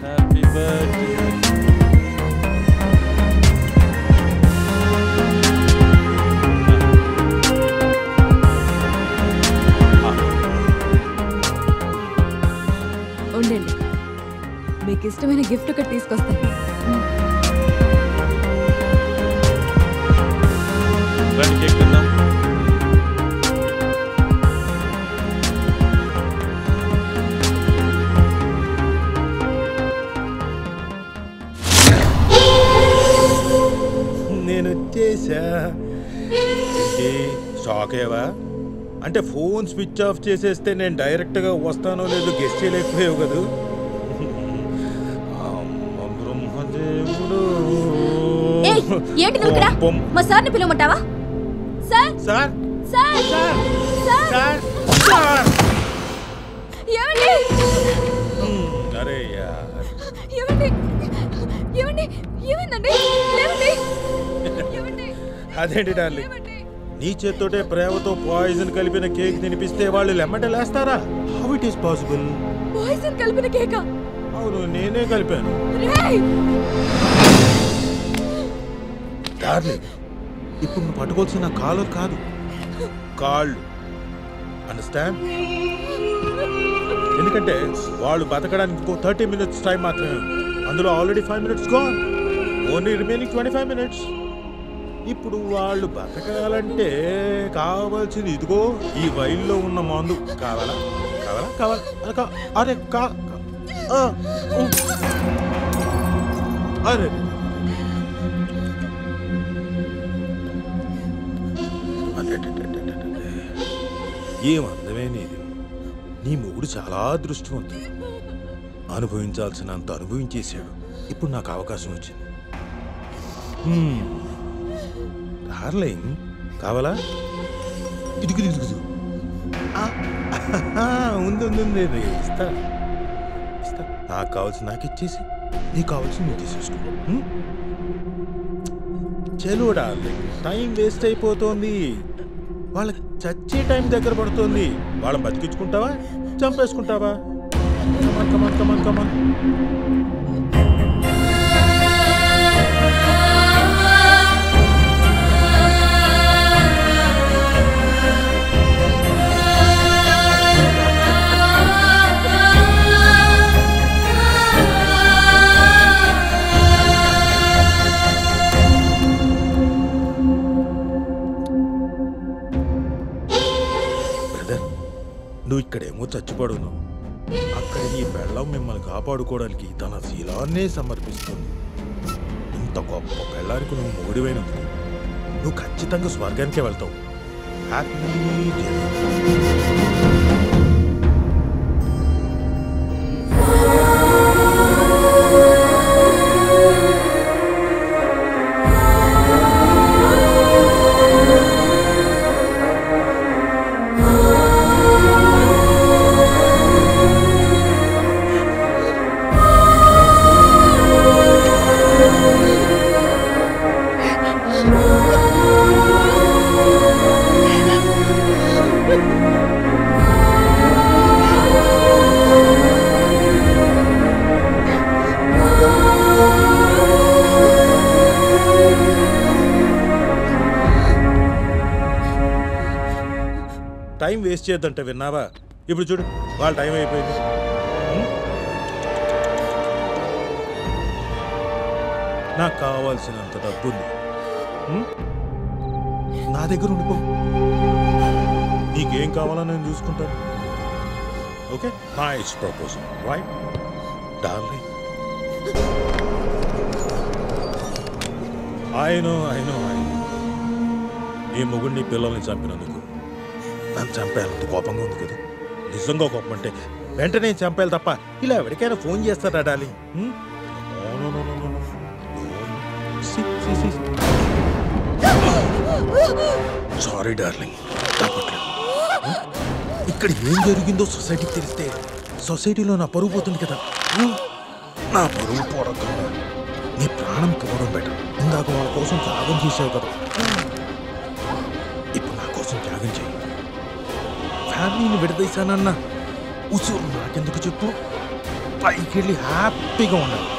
Happy birthday. ఉండండి, మీకు ఇష్టమైన గిఫ్ట్ ఒకటి తీసుకొస్తాను. రండి కేక్ తిందాం. నేను వచ్చేసా. షాక్ అయ్యావా? అంటే ఫోన్ స్విచ్ ఆఫ్ చేసేస్తే నేను డైరెక్ట్గా వస్తానో లేదో గెస్ట్ చేయలేకపోయావు కదా. ఏంటి నువ్వు ఇక్కడ? మా సార్ని పిలవమంటావా? సార్ సార్ సార్ సార్ ఏమండి? అరే యార్, ఏమండి? ఏమండి? ఏమైందండి? లేవండి. ఏమండి? అదేంటి డార్లింగ్, నీ చేత్తోటే ప్రేమతో పాయిజన్ కలిపిన కేక్ తినిపిస్తే వాళ్ళు లెమ్మట లేస్తారా? How it is possible? Poison కలిపిన కేకా? అవును, నేనే కలిపాను. రేయ్! డార్లింగ్, ఇప్పుడు నువ్వు పట్టుకోవాల్సిన కాలర్ కాదు, కాళ్ళు. అండర్స్టాండ్? ఎందుకంటే వాళ్ళు బతకడానికి ఇంకో 30 minutes టైం మాత్రమే ఉంది. అందులో already 5 minutes gone. Only remaining 25 minutes. ఇప్పుడు వాళ్ళు బతకాలంటే కావాల్సింది ఇదిగో ఈ వైల్లో ఉన్న మందు. కావాలా కావాలా కావాలా? అరే అరే ఏం అందమే నీది. నీ మొగుడు చాలా అదృష్టవంతుడు. అనుభవించాల్సినంత అనుభవించేశాడు. ఇప్పుడు నాకు అవకాశం వచ్చింది. డార్లింగ్, కావాలా? ఇదిగు ఉంది ఇస్తా. నాకు కావాల్సి నాకు ఇచ్చేసి నీకు కావాల్సి నువ్వు తీసేసుకో. చలో డార్లింగ్, టైం వేస్ట్ అయిపోతుంది. వాళ్ళకి చచ్చే టైం దగ్గర పడుతుంది. వాళ్ళని బతికించుకుంటావా, చంపేసుకుంటావా? కమాన్ కమాన్ కమాన్. నువ్వు ఇక్కడేమో చచ్చిపడును, అక్కడ నీ పెళ్ళం మిమ్మల్ని కాపాడుకోవడానికి తన శీలాన్నే సమర్పిస్తుంది. ఇంత గొప్ప పెళ్ళానికి నువ్వు మొగుడివైనందుకు నువ్వు ఖచ్చితంగా స్వర్గానికే వెళ్తావు. హ్యాపీ టైం వేస్ట్ చేయొద్దంటే విన్నావా? ఇప్పుడు చూడు, వాళ్ళ టైం అయిపోయింది. నాకు కావాల్సినంత డబ్బుంది, నా దగ్గర ఉండిపో. నీకేం కావాలో నేను చూసుకుంటాను. Okay, nice proposal, right darling? I know నీ మొగుడిని పిల్లల్ని చంపినందుకు నన్ను చంపేయాలంత కోపంగా ఉంది కదా. నిజంగా కోపం అంటే వెంటనే చంపేయాలి తప్ప ఇలా ఎవరికైనా ఫోన్ చేస్తారా డార్లింగ్? సారీ డార్లింగ్, ఇక్కడ ఏం జరిగిందో సొసైటీకి తెలిస్తే సొసైటీలో నా పరుగు పోతుంది కదా. నా పరువు పోవడం నీ ప్రాణం పోవడం బెటర్. ఇందాక వాళ్ళ కోసం త్యాగం చేసావు కదా, ఇప్పుడు నా కోసం త్యాగం చేయి. ఫ్యామిలీని విడదీశానన్న ఉసూరు నాకెందుకు చెప్పు? పైకి వెళ్ళి హ్యాపీగా ఉండాలి.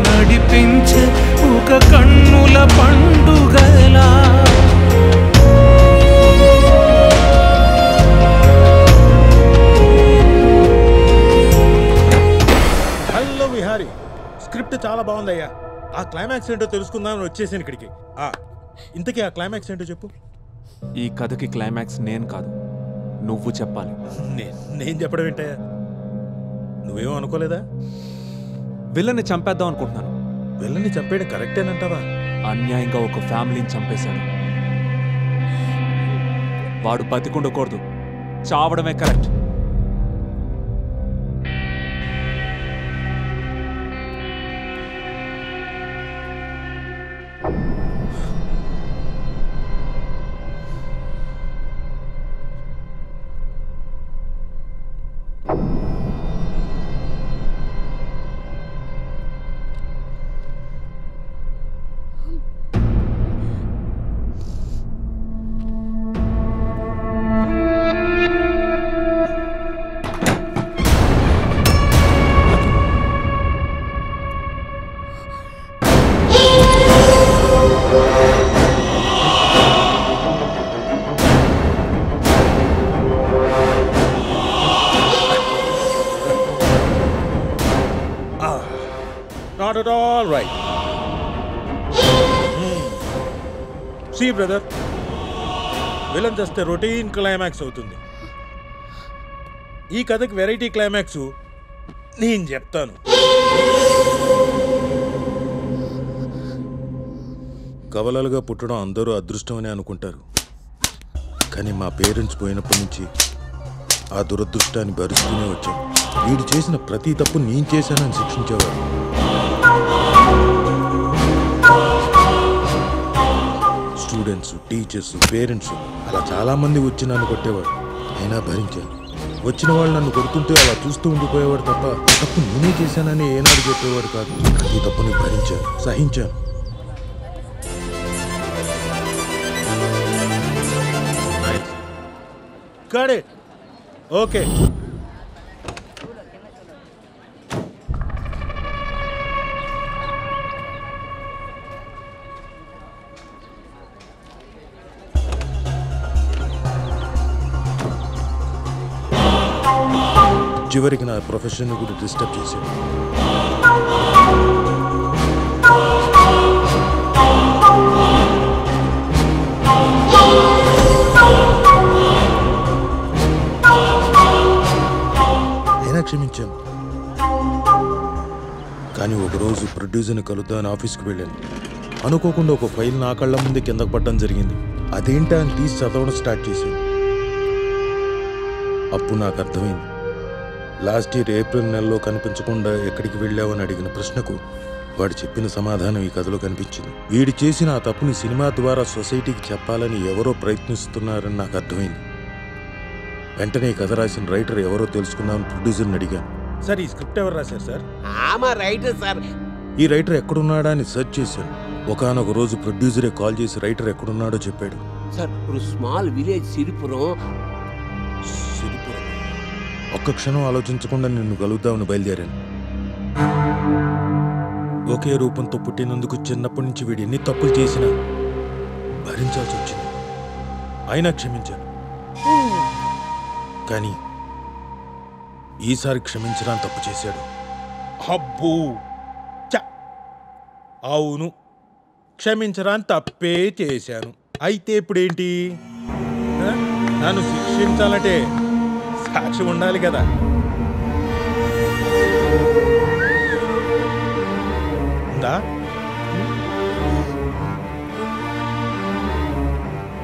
నడిపించే ఒక కన్నుల పండుగలా హలో విహారీ, స్క్రిప్ట్ చాలా బాగుందయ్యా. ఆ క్లైమాక్స్ ఏంటో తెలుసుకుందామని వచ్చేసాను ఇక్కడికి. ఇంతకీ ఆ క్లైమాక్స్ ఏంటో చెప్పు. ఈ కథకి క్లైమాక్స్ నేను కాదు, నువ్వు చెప్పాలి. నేను చెప్పడం ఏంటయ్యా? నువ్వేమో అనుకోలేదా? విల్లన్ని చంపేద్దాం అనుకుంటున్నాను. విల్లన్ని చంపేయడం కరెక్టేనంటావా? అన్యాయంగా ఒక ఫ్యామిలీని చంపేశాడు. వాడు బతికుండకూడదు, చావడమే correct. Not at all right. See brother, villain చేస్తే రొటీన్ క్లైమాక్స్ అవుతుంది. ఈ కథకి వెరైటీ క్లైమాక్స్ నేను చెప్తాను. కవలలుగా పుట్టడం అందరూ అదృష్టం అని అనుకుంటారు, కానీ మా పేరెంట్స్ పోయినప్పటి నుంచి ఆ దురదృష్టాన్ని భరిస్తూనే వచ్చాను. వీడు చేసిన ప్రతి తప్పు నేను చేశానని శిక్షించేవాడు. స్టూడెంట్స్, టీచర్స్, పేరెంట్స్ అలా చాలామంది వచ్చి నన్ను కొట్టేవాడు. అయినా భరించాను. వచ్చిన వాళ్ళు నన్ను కొడుతుంటే అలా చూస్తూ ఉండిపోయేవాడు తప్ప తప్పు నేనే చేశానని ఏనాడు చెప్పేవాడు కాదు. ప్రతి తప్పుని భరించాను, సహించాను. Got it. Okay. చివరికి నా ప్రొఫెషన్ కూడా డిస్టర్బ్ చేశాడు. అయినా క్షమించాను. కానీ ఒకరోజు ప్రొడ్యూసర్ని కలుద్దామని ఆఫీస్కి వెళ్ళాను. అనుకోకుండా ఒక ఫైల్ నా కళ్ళ ముందే కిందకు పడడం జరిగింది. అదేంటా అని తీసి చదవడం స్టార్ట్ చేశాను. అప్పుడు నాకు అర్థమైంది, లాస్ట్ ఇయర్ ఏప్రిల్ నెలలో కనిపించకుండా ఎక్కడికి వెళ్ళావని అడిగిన ప్రశ్నకు వాడు చెప్పిన సమాధానం ఈ కథలో కనిపించింది. వీడు చేసిన ఆ తప్పుని సినిమా ద్వారా సొసైటీకి చెప్పాలని ఎవరో ప్రయత్నిస్తున్నారని నాకు అర్థమైంది. వెంటనే ఈ కథ రాసిన రైటర్ ఎవరో తెలుసుకుందామని ప్రొడ్యూసర్ని అడిగాను. సార్, ఈ స్క్రిప్ట్ ఎవరు రాశారు సార్? Writer sir. ఈ రైటర్ ఎక్కడున్నాడా అని సెర్చ్ చేశాను. ఒకానొక రోజు ప్రొడ్యూసరే కాల్ చేసి రైటర్ ఎక్కడున్నాడో చెప్పాడు. Sir, small village Siripuram. ఒక్క క్షణం ఆలోచించకుండా నిన్ను కలుద్దామని బయలుదేరాను. ఒకే రూపంతో పుట్టినందుకు చిన్నప్పటి నుంచి వీడు ఎన్ని తప్పులు చేసినా భరించాల్సి వచ్చింది. అయినా క్షమించాను. కానీ ఈసారి క్షమించడానికి తప్పు చేశాడు. అబ్బో చ అవును, క్షమించరాని తప్పే చేశాను. అయితే ఇప్పుడేంటి? నన్ను శిక్షించాలంటే సాక్ష్యం ఉండాలి కదా. ఉందా?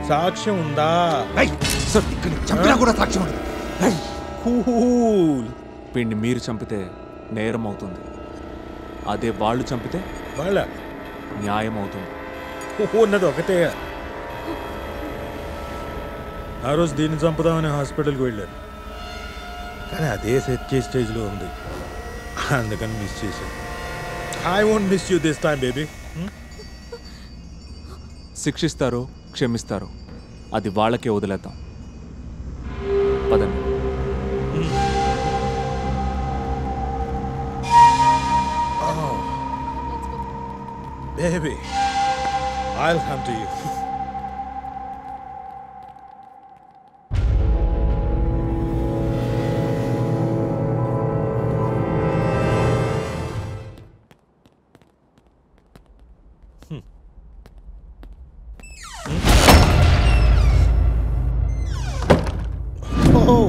సాక్ష్యం ఉందా? చంపినా కూడా సాక్ష్యం ఉండదు. వీడిని మీరు చంపితే నేరం అవుతుంది, అదే వాళ్ళు చంపితే వాళ్ళ న్యాయం అవుతుంది. ఉన్నది ఒకటే. ఆ రోజు దీన్ని చంపుదామని హాస్పిటల్కి వెళ్ళాను, కానీ అదే సెట్ చేసే స్టేజ్లో ఉంది, అందుకని మిస్ చేశాను. I won't miss you this time baby. శిక్షిస్తారో క్షమిస్తారో అది వాళ్ళకే వదిలేద్దాం. పదండి. Baby, I'll come to you. Oh,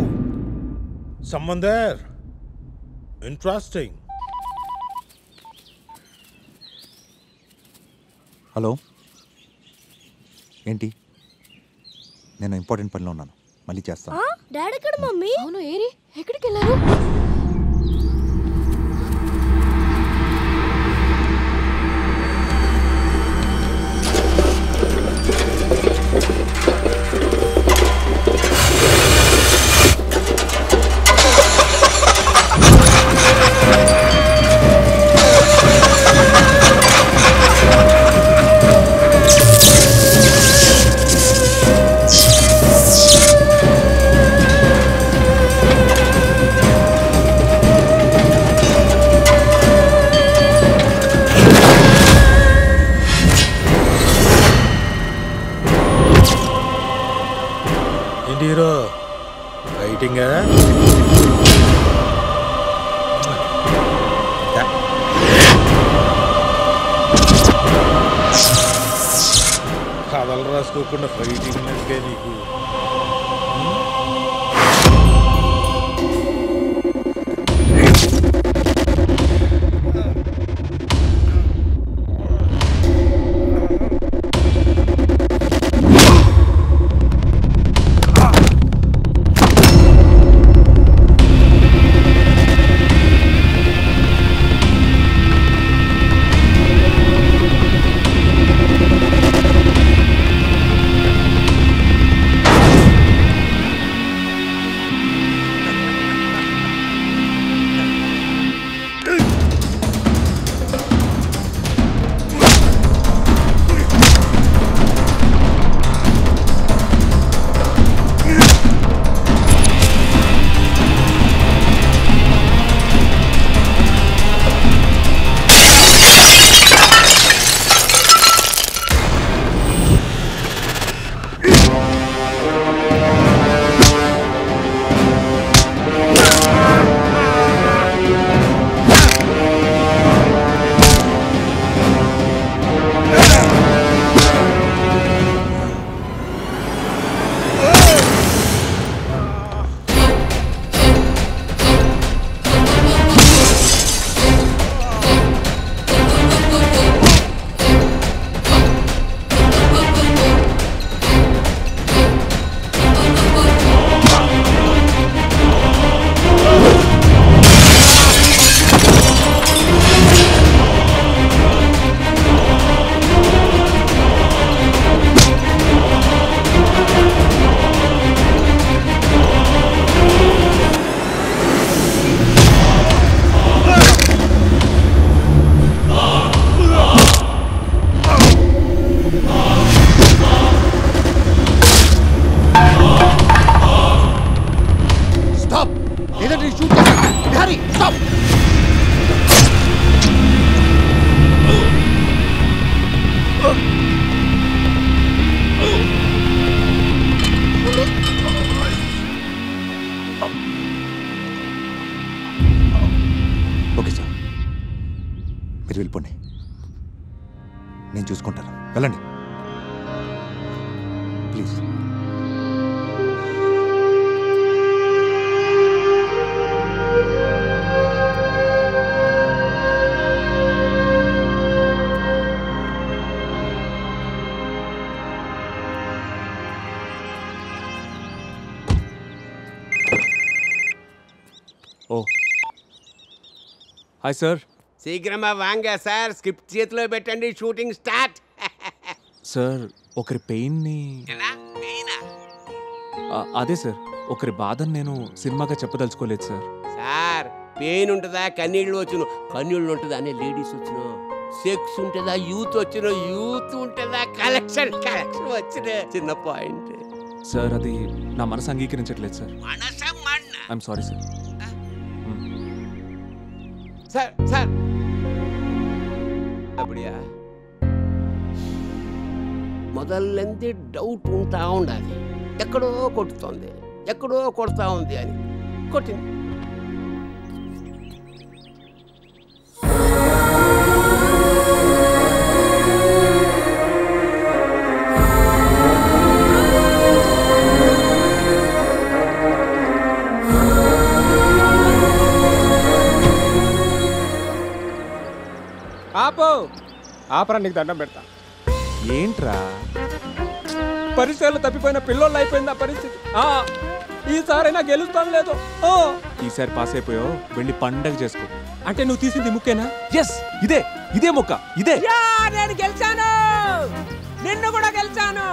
someone there. Interesting. Hello, ఏంటి? నేను ఇంపార్టెంట్ పనిలో ఉన్నాను, మళ్ళీ చేస్తాను. డాడీ ఎక్కడ మమ్మీ? అవును, ఏరి ఎక్కడికి వెళ్ళారు? హీరో ఫైటింగ్ కథలు రాసుకోకుండా ఫైటింగ్ అంటే నీకు మీరు వెళ్ళిపోండి, నేను చూసుకుంటాను. వెళ్ళండి ప్లీజ్. Oh hi sir. శీఘ్రమా వాంగా సార్, స్క్రిప్ట్ చేతిలో పెట్టండి, షూటింగ్ స్టార్ట్. సార్ ఒకరి పెయిన్ని అదే సార్, ఒకరి బాధను నేను సినిమాగా చెప్పదలుచుకోలేదు సార్. సార్ పెయిన్ ఉంటుందా, కన్నీళ్ళు వచ్చును, కన్నీళ్ళు ఉంటుందా అనే లేడీస్ వచ్చును, సెక్స్ ఉంటుందా యూత్ వచ్చిన, యూత్ ఉంటుందా కలెక్షన్ వచ్చిన, చిన్న పాయింట్. సార్ అది నా మనసు అంగీకరించట్లేదు sir. I'm sorry sir. Sir sir అప్పుడియా మొదలెంది డౌట్ ఉంటా ఉండాలి, ఎక్కడో కొట్టుతోంది, ఎక్కడో కొడతా ఉంది అని కొట్టింది. ఆపో ఆపరా, నీకు దండం పెడతా. ఏంట్రా పరిచయాలు తప్పిపోయిన పిల్లోళ్ళు అయిపోయింది ఆ పరిస్థితి. ఈసారైనా గెలుస్తాను లేదు. ఈసారి పాస్ అయిపోయావు, వెళ్ళి పండగ చేసుకో. అంటే నువ్వు తీసింది ముక్కేనా? ఎస్, ఇదే మొక్క, ఇదే. నేను గెలిచాను, నిన్ను కూడా గెలిచాను,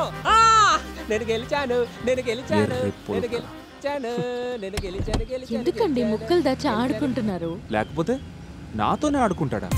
నేను గెలిచాను, నేను గెలిచాను, నేను గెలిచాను, నేను గెలిచాను. ఎందుకండి ముక్కలు దాచి ఆడుకుంటున్నారు? లేకపోతే నాతోనే ఆడుకుంటాడా?